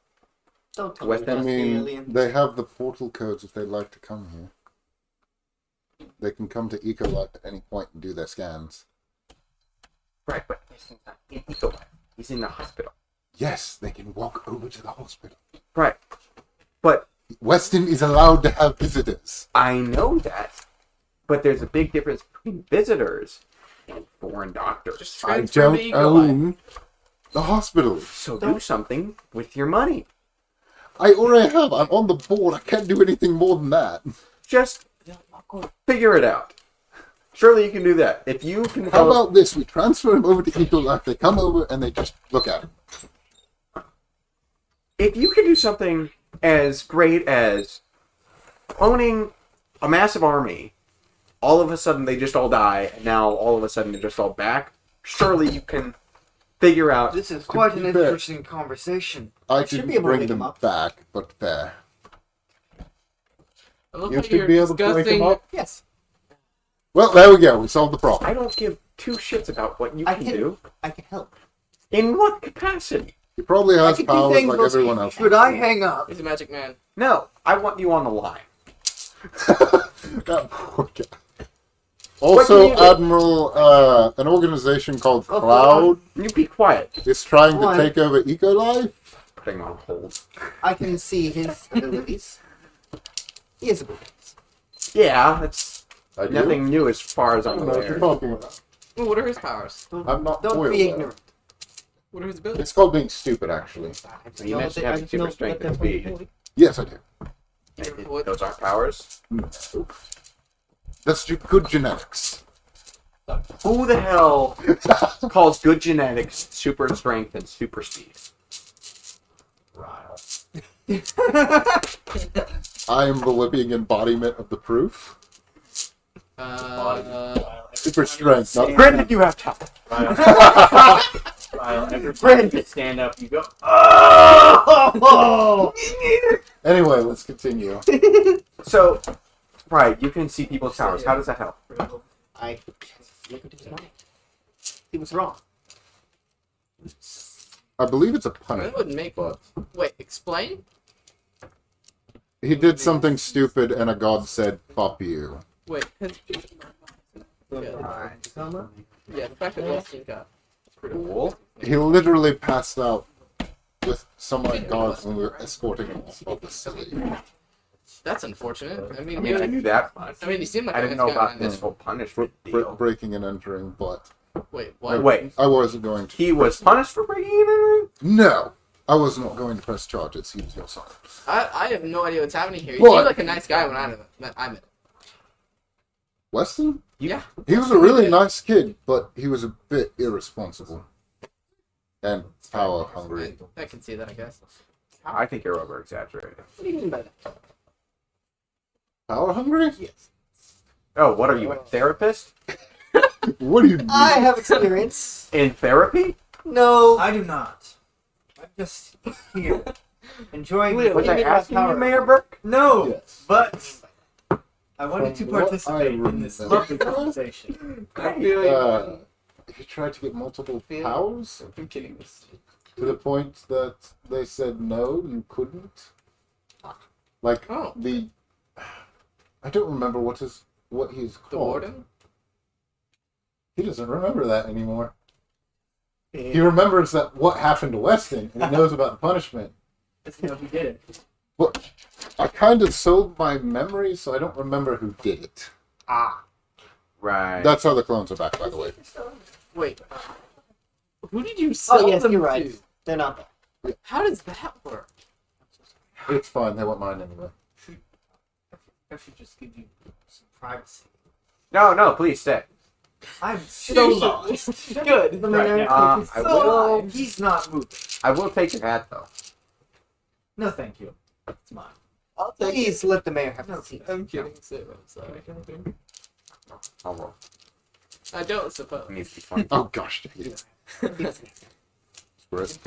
Don't tell West me I that's the mean, alien. they have the portal codes if they'd like to come here. They can come to Ecolite at any point and do their scans. Right, but he's not in Ecolife. He's in the hospital. Yes, they can walk over to the hospital. Right, but Weston is allowed to have visitors. I know that. But there's a big difference between visitors and foreign doctors. Just I transfer don't to Eagle Eye. own the hospital. So do something with your money. I already have. I'm on the board. I can't do anything more than that. Just figure it out. Surely you can do that. If you can How about this? We transfer him over to Ecolite. They come over and they just look at him. if you can do something as great as owning a massive army, all of a sudden they just all die, and now all of a sudden they're just all back, surely you can figure out. This is quite an be fair- interesting conversation. I should could be able to bring wake them him up. back, but fair. I love You how should you're be able to wake him discussing. up. Yes. Well, there we go. We solved the problem. I don't give two shits about what you I can can- do. I can help. In what capacity? He probably has can do powers things like most everyone people else. Should I hang up? He's a magic man. No, I want you on the line. That poor guy. Also, What can you do? Admiral, an organization called Cloud You be quiet. is trying to One. take over Ecolife. Putting him on hold. I can see his abilities. He has abilities. Yeah, that's I do. nothing new as far as I I'm don't know what you're aware. talking about. Ooh, what are his powers? I'm not Don't foiled, be though. ignorant. What are his abilities? It's called being stupid, actually. You mentioned having super strength and speed. Yes, I do. What- Those aren't powers. That's good genetics. Who the hell calls good genetics super strength and super speed? I am the living embodiment of the proof. Super strength, not When did you have time? Every time you stand up, you go. Anyway, let's continue. So, right, you can see people's powers. How does that help? I look at his mind. See what's wrong. I believe it's a That punishment. would make. Wait, explain? He did something stupid and a god said, "Fuck you." Wait, his. Yeah, the fact that Weston got. It's pretty Cool. He literally passed out with some like guards when we were escorting him off the facility. That's unfortunate. I mean, I mean, I knew that much. I mean, he seemed like I a didn't nice know guy. about this whole punishment deal. Breaking and entering, but Wait, what? Wait, I wasn't going to. he was punished for breaking and entering? No, I wasn't going to press charges. He was your son. I have no idea what's happening here. He What? seemed like a nice guy when I met him. Weston? Yeah. He was a really nice kid, but he was a bit irresponsible and power hungry. I can see that, I guess. I think you're over exaggerating. What do you mean by that? Power hungry? Yes. Oh, what are you, a therapist? What do you mean? I have experience. In therapy? No. I do not. I'm just here, enjoying Wait, the Was what I do you mean by asking you, power? Mayor Burke? No, Yes. but I wanted to From what participate I in this remember. lovely conversation. I feel like He tried to get multiple Feel- powers I'm kidding. to the point that they said no, you couldn't. Like Oh. the, I don't remember what he's The called. warden? He doesn't remember that anymore. He remembers that what happened to Weston, and he knows about the punishment. Just know he did it. But I kind of sold my memory, so I don't remember who did it. Right. That's how the clones are back, by the way. Wait. Who did you sell Oh, yes, them you're right. to? They're not there. How does that work? It's fine. They want mine anyway. I should just give you some privacy. No, please stay. I'm so lost. Good. Right now. I will. He's not moving. I will take your hat though. No, thank you. It's mine. I'll take Please let the mayor have No, a seat. I'm kidding, Sid. I'm sorry. I'll roll. I don't suppose. It needs to be funny. Oh gosh, dang it. Chris.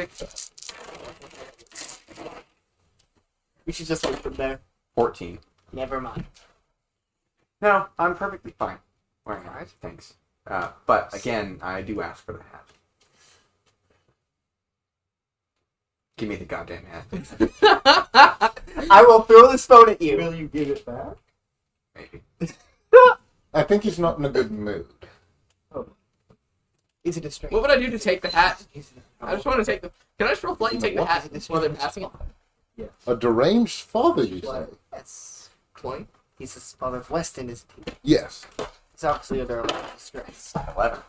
We should just leave them there. 14. Never mind. No, I'm perfectly fine. Wearing a hat. Thanks. But again, I do ask for the hat. Give me the goddamn hat. I will throw this phone at you. Will you give it back? Maybe. I think he's not in a good mood. Is it a strange? What would I do to take the hat? I just want to take the. Can I just roll flight and take the hat while they're passing it? A deranged father, you say? Yes. 20. He's the father of Weston, isn't he? Yes. He's obviously under a lot of distress. 11.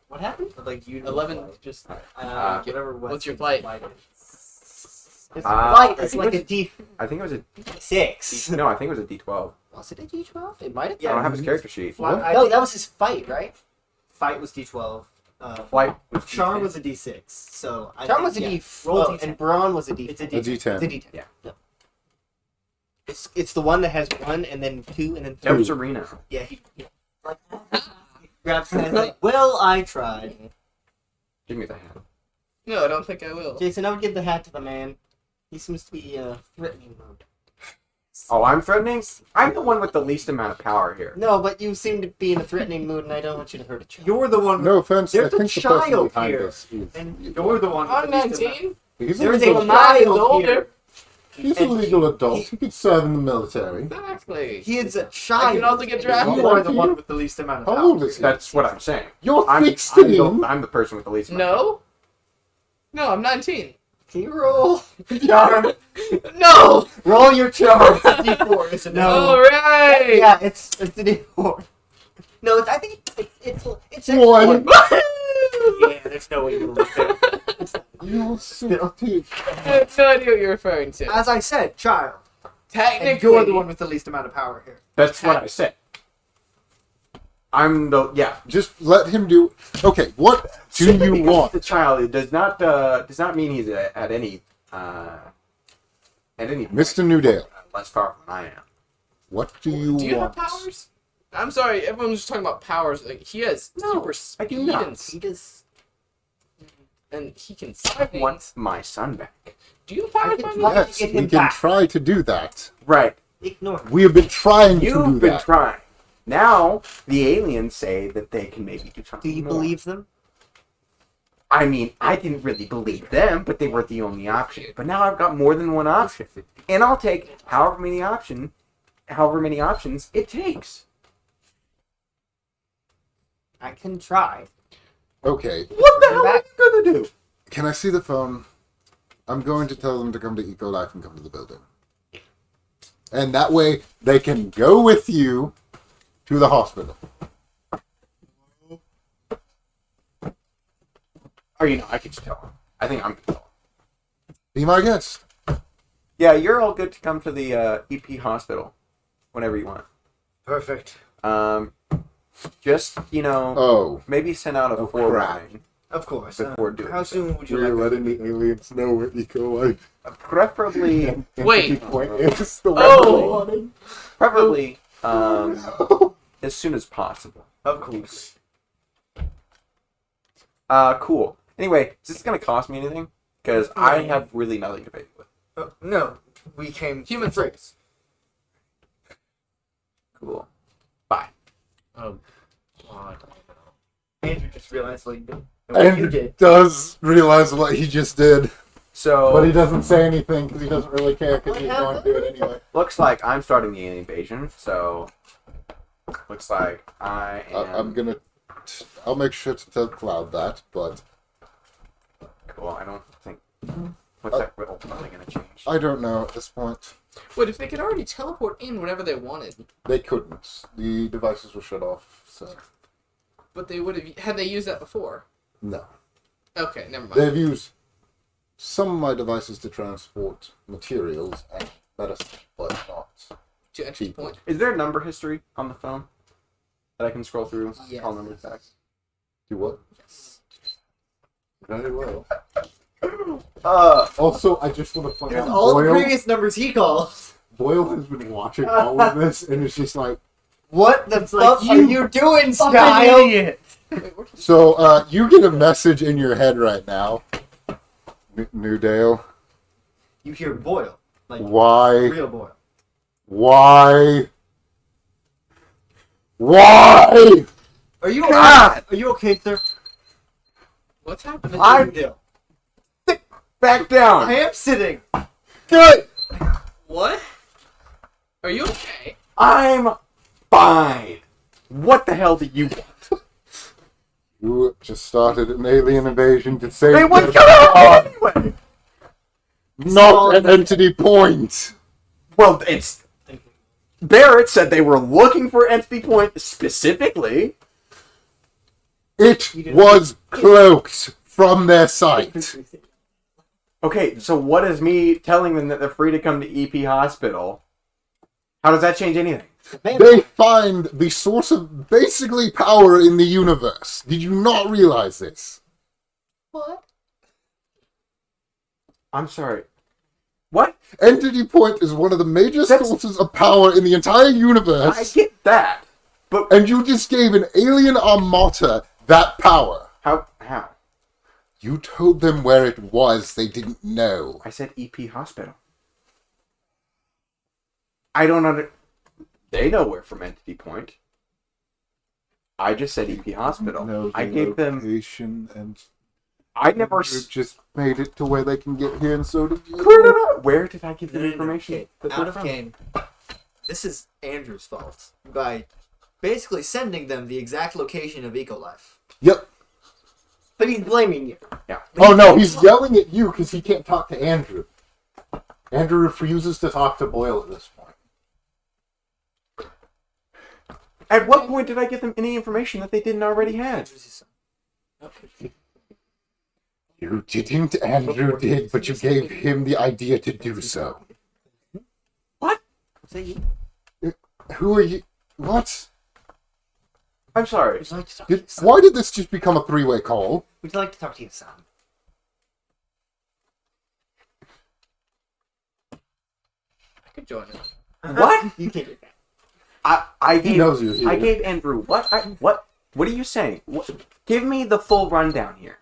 What happened? Like you. 11. Just whatever. What's your flight? His I flight is think like it a I think it was a D6. no. I think it was a D12. Was it a D12? It might have I been. don't have his character sheet. Flight, No, that was his fight, right? fight was D12. Flight was Charm D10. was a D6. So I Charm think, was a yeah. D4, Roll D10. and Brawn was a D4. It's a A D10. D10. It's a D10. Yeah. It's the one that has 1 and then 2 and then 3. That was Arena. Yeah, he Grabs his hand like, well, I tried. Give me the hat. No, I don't think I will. Jason, I would give the hat to the man. He seems to be threatening mode. Oh, I'm threatening? I'm the one with the least amount of power here. No, but you seem to be in a threatening mood, and I don't want you to hurt a child. You're the one. No offense, There's I a think the person child behind here, us is... and you're the one. I'm with the least 19. He's There a is a legal, child older. here. he's a legal adult. He could serve in the military. Exactly. He is a I child. can also get drafted. You are the one with the least amount of How power. old is he? That's what I'm saying. You're I'm 16. I'm the person with the least amount of No. No, I'm 19. Can you roll? Charm. No. Roll your charm. D4 is a no. All right. Yeah, it's a D4. No, I think it's One. Yeah, there's no way you will lose it. You're 16. I have no idea what you're referring to. As I said, child. Technically, And you're the one with the least amount of power here. That's what I said. I'm the Just let him do... Okay, what do you Because want? The child. It does not mean he's at any point, Mr. Newdale, less powerful than I am. what do you Do you have want? powers? I'm sorry, everyone's just talking about powers. Like he has super I speed do not. and he can I swing. want my son back. Do you have powers? I can by the try- way? Yes, Get we him can back. try to do that. Right. Ignore him. We have been trying to do You've been that. trying. Now the aliens say that they can maybe do Do something. you more. believe them? I mean, I didn't really believe them, but they were the only option. But now I've got more than one option, and I'll take however many options it takes. I can try. Okay, What the hell are back. you gonna do? can I see the phone? I'm going to tell them to come to Eco Life and come to the building. And that way, they can go with you to the hospital. Or, I could just tell him. I think I'm going to tell him. Be my guest. Yeah, you're all good to come to the EP hospital whenever you want. Perfect. Just, Oh, maybe send out a Oh, forewarning Of course. before doing How so. soon would you we're like letting the aliens know where Eco Life Preferably, Wait. point is the Oh. one. preferably, as soon as possible. Of course. Cool. Anyway, is this going to cost me anything? Because I have really nothing to pay you with. No, we came Human free. souls. Cool. Bye. Oh, God. Andrew just realized what you did. And what you And did. does realize what he just did. So, But he doesn't say anything because he doesn't really care because he's going to do it anyway. looks like I'm starting the alien invasion, so looks like I am... I'm going to... I'll make sure to tell Cloud that, but Cool, I don't think... What's that riddle probably going to change? I don't know at this point. Wait, if they could already teleport in whenever they wanted, They couldn't. The devices were shut off, so... but they would have. Had they used that before? No. Okay, never mind. They've used some of my devices to transport materials and medicine, but not. To enter the point. Is there a number history on the phone that I can scroll through? Yes. Call numbers back. Do what? Yes. Very well. Also, I just want to point There's out all the Boyle, previous numbers he called. Boyle has been watching all of this, and it's just like... What the like, fuck are you doing, Fucking Style? idiot. Wait, where- So, you get a message in your head right now. Newdale. You hear Boyle. Like, Why? real Boyle. Why? Why? Are you God! okay? Are you okay, sir? What's happening? I- Newdale. Back down! I am sitting. Good! What? Are you okay? I'm fine. What the hell do you want? You just started an alien invasion to save Hey, what's your going on anyway? Not an entity point. Well, it's... Barrett said they were looking for Entity Point specifically. It was cloaked from their sight. Okay, so what is me telling them that they're free to come to EP Hospital? How does that change anything? They find the source of basically power in the universe. Did you not realize this? What? I'm sorry. What? Entity Point is one of the major That's- sources of power in the entire universe. I get that. But And you just gave an alien armada that power. how? You told them where it was. They didn't know. I said EP Hospital. I don't under... They know where from Entity Point. I just said EP Hospital. I gave them... location and I never... just made it to where they can get here, and so did you. Where did I give them information? Okay, that out they're of from? game. This is Andrew's fault by basically sending them the exact location of Ecolife. Yep. But he's blaming you. Oh no, he's yelling at you because he can't talk to Andrew. Andrew refuses to talk to Boyle at this point. At what point did I give them any information that they didn't already have? You didn't, Andrew did, but you gave him the idea to do so. What? Who are you? What? I'm sorry. Would you like to talk to your son? Why did this just become a three-way call? Would you like to talk to your son? I could join him. What? You can do that. I He gave... knows you're here. I gave Andrew... What? What? What are you saying? What? Give me the full rundown here.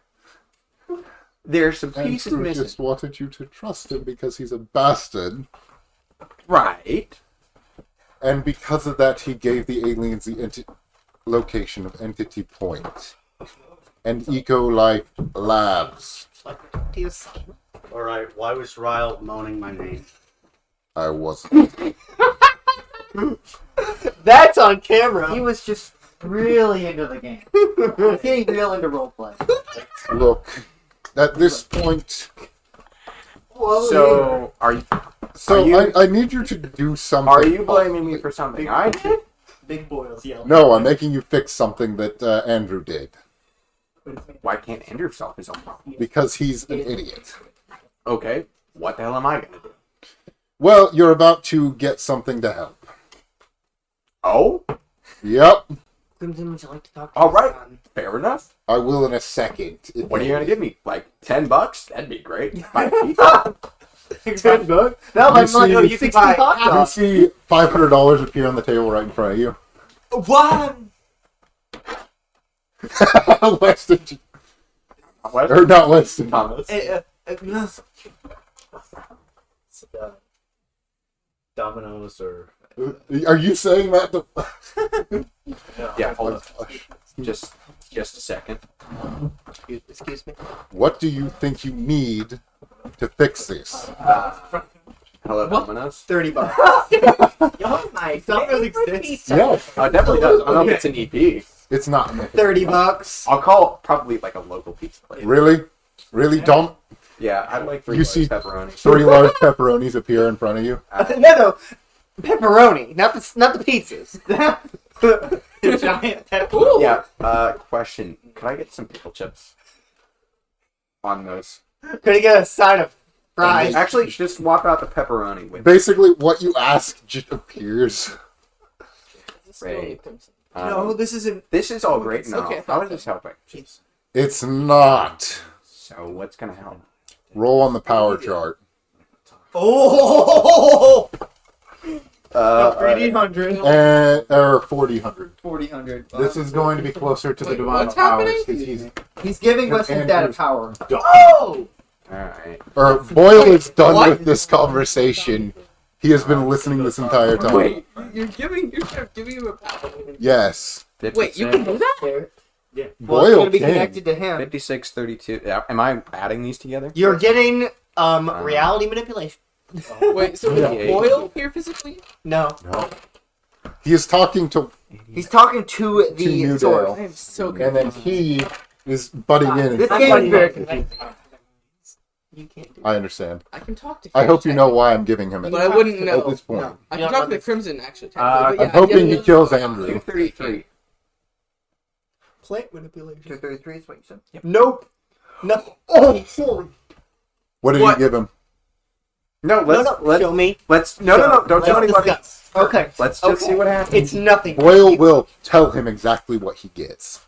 There's some pieces Andrew missing. just wanted you to trust him because he's a bastard. Right. And because of that, he gave the aliens the location of Entity Point and Eco-Life Labs. Would you like to talk to your son? Alright, why was Ryle moaning my name? I wasn't. That's on camera. He was just really into the game. He's getting real into roleplay. Look, at this point, So, are you... So you- I need you to do something. Are you blaming me for something I did? Big boils yelling. No, I'm making you fix something that Andrew did. Why can't Andrew solve his own problem? Because he's an idiot. Okay, what the hell am I gonna do? Well, you're about to get something to help. Oh, Yep, Crimson, would you like to talk to all your right, son? fair enough. I will in a second. What are you gonna give me? Like $10? That'd be great. Buy a pizza. $10? No, You my see- money, you you can buy hot You dogs. see $500 appear on the table right in front of you. What? Weston, What? or not Weston. Thomas. Yes. Dominoes or Are you saying that? Yeah, hold on. Just a second. Excuse me. What do you think you need to fix this? Hello, What? Domino's. $30. Yo, my Domino's exists. Yes, Oh, it definitely does. I don't know if it's an EP. it's not. $30. I'll call probably like a local pizza place. Really? Really? Don't. Yeah, I'd like You see- pepperoni. 3 large pepperonis appear in front of you. No, pepperoni, not the pizzas. The giant pepperoni. Yeah. Question: could I get some pickle chips on those? Could I get a side of fries? Actually, just swap out the pepperoni with. Basically, what you ask just appears. Great. No, this isn't. This is all great now. Okay, How is this helping? It's not. So what's gonna help? Roll on the power chart. Oh! 3,800. Or 4,000. 4,000. This is going to be closer to the Wait, divine what's powers. happening? 'Cause He's giving Your Weston Andrew's- data power. Oh! All right. Boyle is done what? with this conversation. He has been listening this entire time. Wait. You're giving him a power. Yes. Wait, you can do that? Well, it's Boyle gonna be can. connected to him. 56, 32. Am I adding these together? You're getting reality manipulation. Wait, so Yeah. is Boyle here physically? No, No. He is talking to, he's talking to the New source. Dale. I am so and then confused. he is butting in. This And game is very confusing. You can't do I understand. I can talk to I hope you know technically, why I'm giving him it But I wouldn't know. at this point. No. I You can don't talk to know the Crimson actually. I'm Technically, but yeah, hoping he yeah, kills Andrew. 233. Plant manipulation. 233 is what you said? Nope. No. Oh, holy. What did What? you give him? No, let's Show me. let's no, don't tell Let's anybody. discuss. Okay. Let's just see what happens. It's nothing. Boyle will tell him exactly what he gets.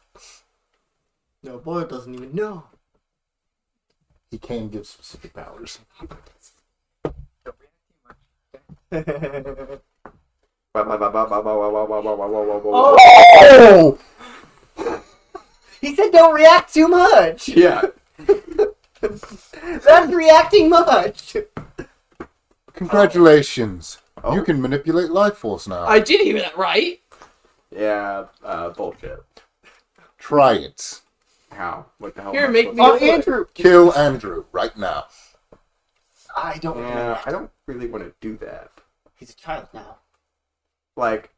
No, Boyle doesn't even know. He can give specific powers. Oh! He said don't react too much. Yeah. That's reacting much. Congratulations. Oh. You can manipulate life force now. I did hear that right. Yeah. Bullshit. Try it. How? What the hell? Here, am I make supposed me- Oh, to do? Andrew. Kill Andrew right now. I don't know. I don't really want to do that. He's a child now. Like,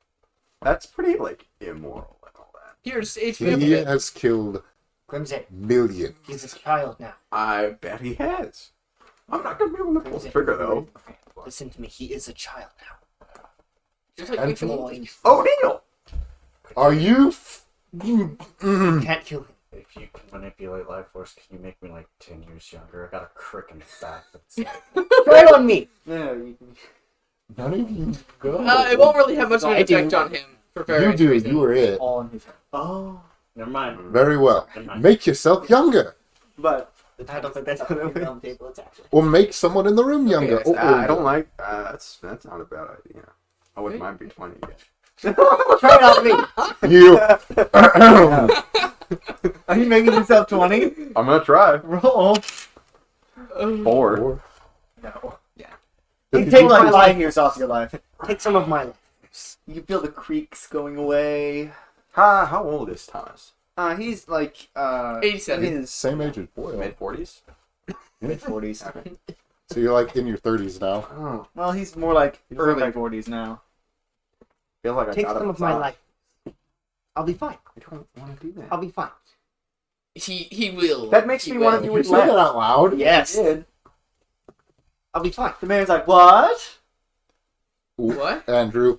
that's pretty like immoral and all that. Here, just HP He up a bit. has killed Crimson. millions. He's a child now. I bet he has. I'm not gonna be able to pull the trigger though. Listen to me. He is a child now. Just like And make him Boy, Oh, Neil! Are you? you can't kill him. if you can manipulate life force, can you make me like 10 years younger? I got a crick in the back. That's Try it on me. No, you can. None of you go. It won't really have much of an I do. effect on him. For You various do. reasons. You were it. all in his head. Oh, Never mind. Very well. Never mind. Make yourself younger, but I don't think that's what I'm on the table. It's actually. or make someone in the room younger. Okay, or I don't older. like. That's not a bad idea. I wouldn't mind being 20 again. Try it on me. You. are you making yourself 20? I'm gonna try. Roll. 4. No. You You take take like my 5 life. years off your life. Take some of my life. You can feel the creaks going away. How old is Thomas? He's like 87. his Same age as Boyle. Mid 40s. mid 40s. So you're like in your 30s now. Oh, Well, he's more like He's early like- 40s now. feel like I Take got some it of my outside. life. I'll be fine. I don't want to do that. I'll be fine. He will. That makes He me wanna will. do You it say that out loud. Yes. Did. I'll be fine. The mayor's like, what? What? Andrew.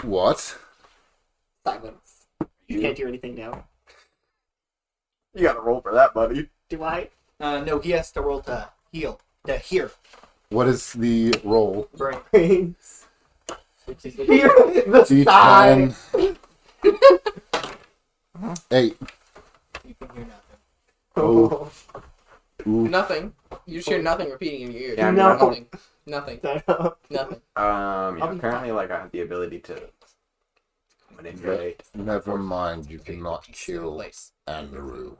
What? Silence. You can't do anything now. You gotta roll for that, buddy. Do I? No, he has to roll to heal. To hear. What is the roll? Brains. Here, the side. D10. 8. You can hear nothing. Oh. Ooh. Nothing. You just hear nothing repeating in your ears. Yeah, I mean, No. I don't- Nothing. Nothing. Yeah, I'll be apparently, like, I have the ability to manipulate. Never mind, you cannot kill Andrew.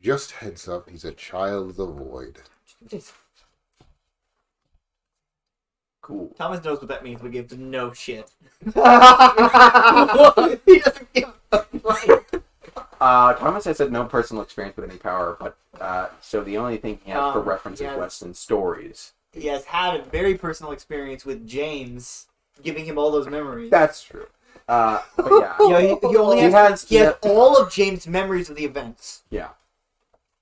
Just heads up, he's a child of the void. Cool. Thomas knows what that means, but gives no shit. He doesn't give a fuck. Thomas has had no personal experience with any power, but so the only thing he has for reference is yes. Weston stories. He has had a very personal experience with James giving him all those memories. That's true. But yeah, He only has, he has all of James' memories of the events. Yeah.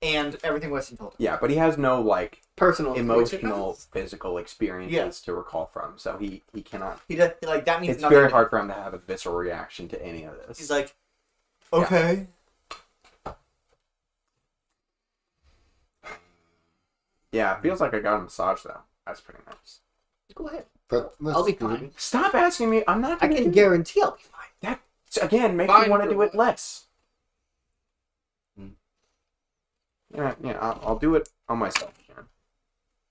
And everything Weston told him. Yeah, but he has no like Personal emotional, physical experiences Yes. to recall from, so he cannot. He does, like, that means It's nothing. very hard for him to have a visceral reaction to any of this. He's like, okay. Yeah, it feels like I got a massage though. That's pretty nice. Go ahead. That's I'll be good. fine. Stop asking me. I'm not. I Gonna can do guarantee I'll be fine. that. Again, make Fine me want to for do it what? less. Yeah, I'll do it on myself again.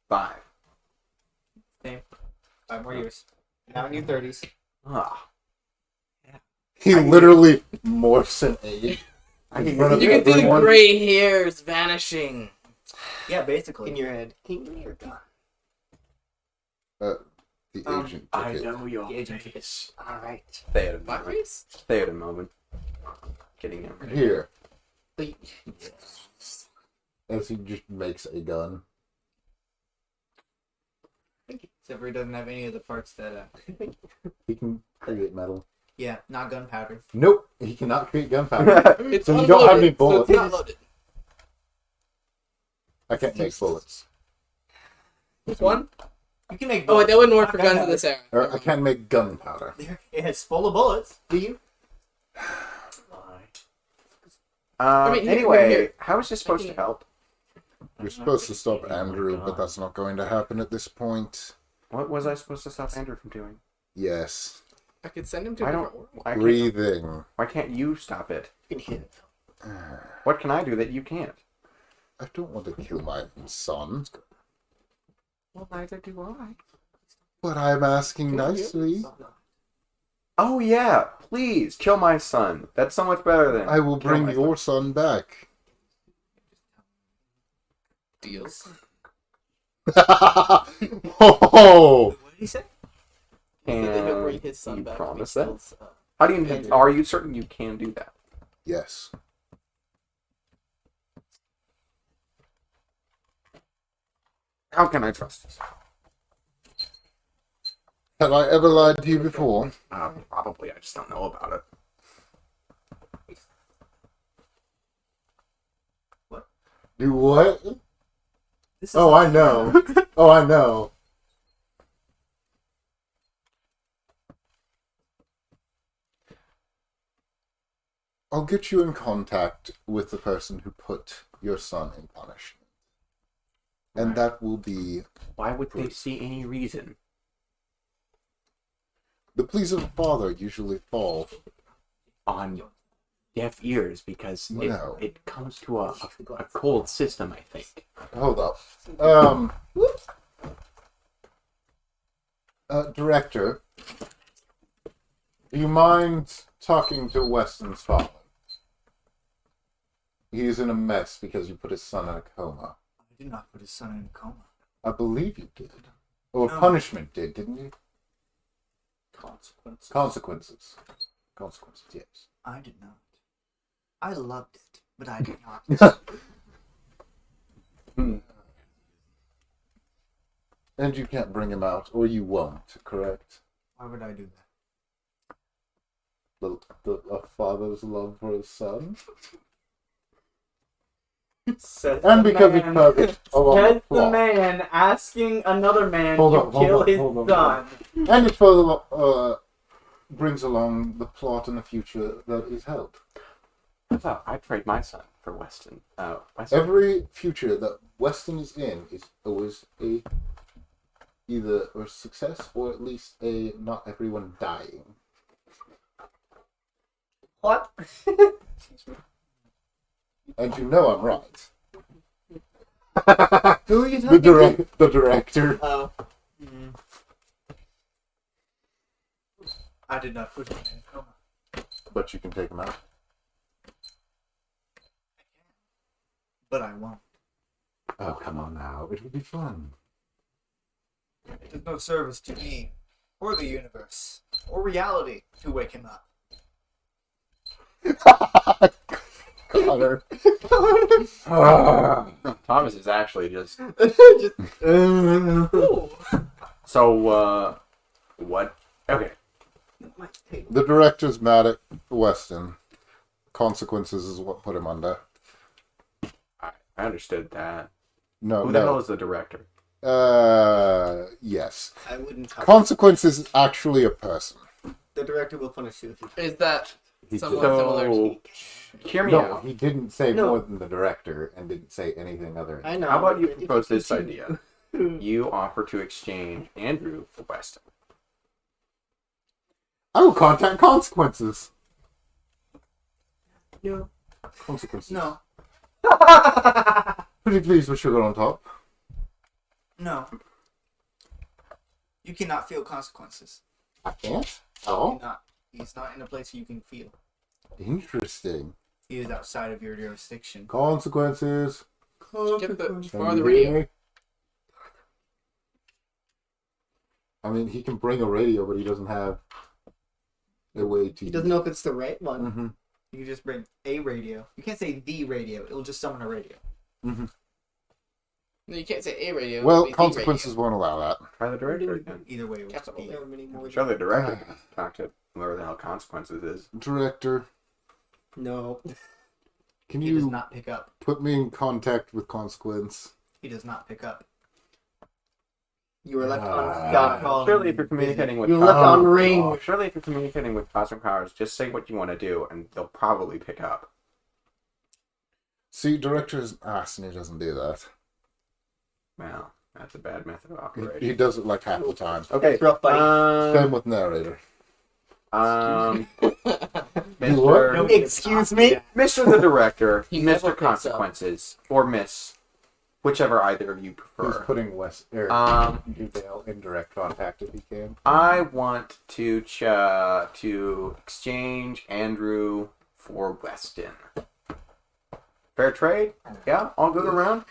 5. 5 more years. Now in your 30s. Ah, He literally morphs in age. I In front of You can see the everyone. gray hairs vanishing. Yeah, basically. In your head. King of your gun. The agent took I it. know your The agent face. Alright. Theater My moment. face? Theater moment. Getting him. Here, But as he just makes a gun. except for he doesn't have any of the parts that, He can create metal. yeah, not gunpowder. Nope, he cannot create gunpowder. It's So you don't have unloaded, any bullets. So it's not loaded. I can't make bullets. Which one? You can make Oh, wait, bullets. that wouldn't work Not for guns of gunpowder. this era. Or I can't make gunpowder. There, it's full of bullets. Do you? I mean, here, Anyway, here. how is this supposed to help? You're supposed to stop Andrew, but that's not going to happen at this point. What was I supposed to stop Andrew from doing? Yes. I could send him to a I different don't. world. Why can't you stop it? You can hit it. What can I do that you can't? I don't want to kill my son, Well, neither do I. but I'm asking nicely. Oh yeah, please kill my son. That's so much better than. I will kill bring my your son back. Deals. Oh! What did he say? Can He'll bring his son you back promise if he that? steals, How do you? Are you certain you can do that? Yes. How can I trust this? Have I ever lied to you before? Probably. I just don't know about it. Do what? This is Oh, I know. Oh, I know. I'll get you in contact with the person who put your son in punishment. And that will be Why would they see any reason? the pleas of a father usually fall. On deaf ears because No. it comes to a cold system, I think. Hold up. Director, do you mind talking to Weston's father? He's in a mess because you put his son in a coma. I did not put his son in a coma. I believe you did. Or No. punishment did, didn't you? Consequences. Consequences. Consequences, yes. I did not. I loved it, but I did not. And you can't bring him out, or you won't, correct? Why would I do that? A father's love for his son? Says And the because it's man- perfect along the Says the plot. man asking another man Hold to on, hold kill on, his hold on, son. And it further brings along the plot in the future that is held. I thought I'd trade my son for Weston. Weston. Every future that Weston is in is always either a success or at least a not everyone dying. What? And you know I'm right. Who are you talking The director. Oh. I did not put him in a coma. But you can take him out. But I won't. Oh, come on now. It would be fun. It is no service to me, or the universe, or reality to wake him up. Connor. Thomas is actually just. Ooh. So, what? Okay. The director's mad at Weston. Consequences is what put him under. I understood that. No, Who the hell no. is the director? Yes. I wouldn't cover. Consequences is actually a person. The director will punish you if you. Is that He somewhat did. similar to... So, hear me No, out. he didn't say No. more than the director and didn't say anything other. I know. How about you but if propose this continue- idea? You offer to exchange Andrew for Weston. I will contact consequences. No. Consequences. No. Pretty pleased with sugar on top. No. You cannot feel consequences. I can't. You Oh, cannot. He's not in a place you can feel. interesting. He is outside of your jurisdiction. Consequences. Get the Can far you the hear radio. me? I mean, he can bring a radio, but he doesn't have a way to. He doesn't know if it's the right one. Mm-hmm. You can just bring a radio. You can't say the radio. It'll just summon a radio. Mm-hmm. No, you can't say a radio. Well, it'll be the consequences won't allow that. Try the director again. Either way, it would Capital. be. There are many more. I'm sure the director can talk to whoever the hell Consequences is. Director, No. can He does you not pick up. put me in contact with Consequence? He does not pick up. You were left Ah. on. God call Surely, him if you're communicating with You were left on Oh, ring. surely if you're communicating with Cosmic Powers, just say what you want to do, and they'll probably pick up. See, director is an ass and he doesn't do that. Well, that's a bad method of He operation. does it like half the time. Okay. It's rough, buddy. Same with narrator. Mr. Excuse me? Mr. the Director, He never Mr. picks up. Consequences, or Miss, whichever either of you He's prefer. putting Dale in direct contact if he can. I want to to exchange Andrew for Weston. Fair trade? Yeah, all good around?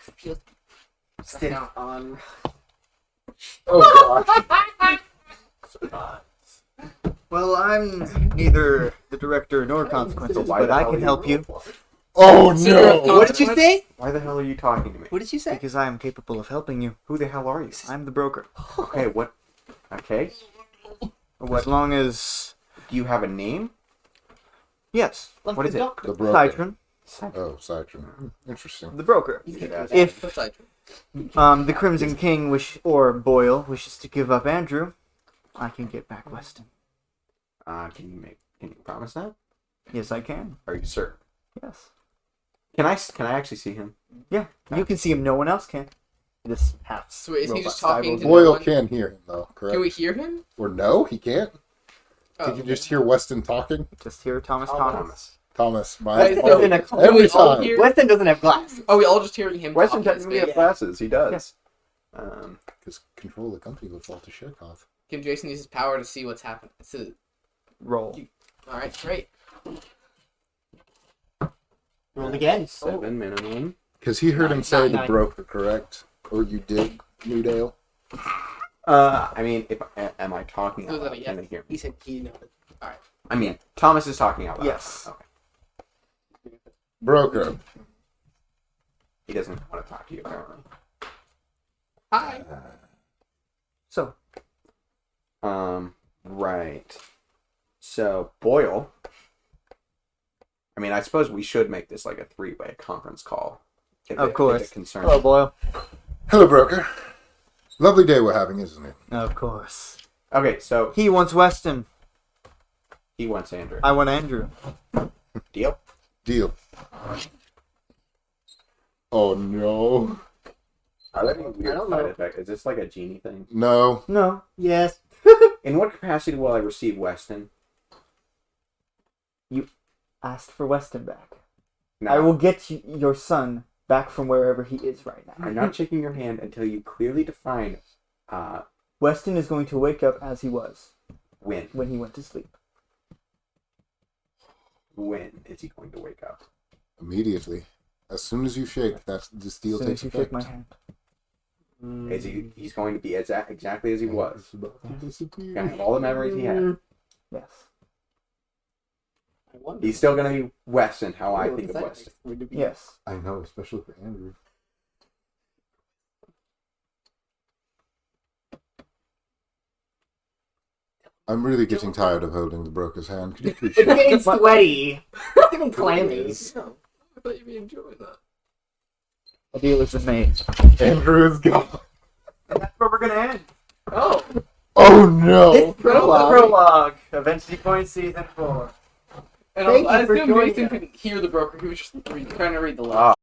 Sit on. Oh gosh. Well, I'm neither the director nor consequences, why but the I hell can you- help you Oh Zero no! What did you say? Why the hell are you talking to me? What did you say? because I am capable of helping you. Who the hell are you? I'm the broker. Okay, what? Okay. As long as Do you have a name? yes, Like What the is it? doctor. The broker. Citron, Oh, Citron. Interesting. the broker. If If That's like- the Crimson King or Boyle wishes to give up Andrew, I can get back Weston. can you promise that? Yes, I can. Are you certain? Yes. Can I actually see him? Yeah, you can see him. No one else can. This half. Sweet, is he robot just talking cyborg. to- Boyle one- can hear him though, correct? Can we hear him? Or no, he can't. Oh. Did you just hear Weston talking? Just hear Thomas Oh, Thomas. Thomas, my Wait, so- in a Can we every all time. hear? Weston doesn't have glasses. Oh, we all just hearing him. Weston talk in technically space. has glasses. He does. Yes. Because control of the company would fall to Shekov. Can Jason use his power to see what's happening? Roll. All right, great. Roll again. 7 minimum. Because he heard him say the Nine. broker, correct? Or you did, Newdale? I mean, if am I talking So out is that loud? a Can yes? they hear me? He said he nodded. I mean, Thomas is talking out loud. Yes. Okay. Broker. He doesn't want to talk to you apparently. Hi. So, Right. So Boyle. I mean, I suppose we should make this like a 3-way conference call. Of course. If it concerns Hello, you. Boyle. Hello, broker. Lovely day we're having, isn't it? Of course. Okay, so He wants Weston. he wants Andrew. I want Andrew. Deal? Deal. Oh no. Are there any weird don't side know. effects? Is this like a genie thing? No. No. Yes. In what capacity will I receive Weston? Ask for Weston back. No, I will get your son back from wherever he is right now. I'm not shaking your hand until you clearly define Weston is going to wake up as he was when. when he went to sleep. When is he going to wake up? Immediately. As soon as you shake, the steel As soon takes as you effect. shake my hand. Is he's going to be exactly as he was? It's about to disappear. Gonna have all the memories he had. Yes. I wonder. He's still gonna be Weston, how I think of Weston. Yes. I know, especially for Andrew. I'm really getting tired of holding the broker's hand. Could you please It's shake? getting sweaty. It's getting clammy. I thought you'd be enjoying that. A deal has been made. Andrew is gone. And that's where we're gonna end. Oh, Oh no! It's prologue. Prologue. Eventually Point Season 4. and Thank I you for assume joining Mason us. couldn't hear the broker. He was just trying to read the line.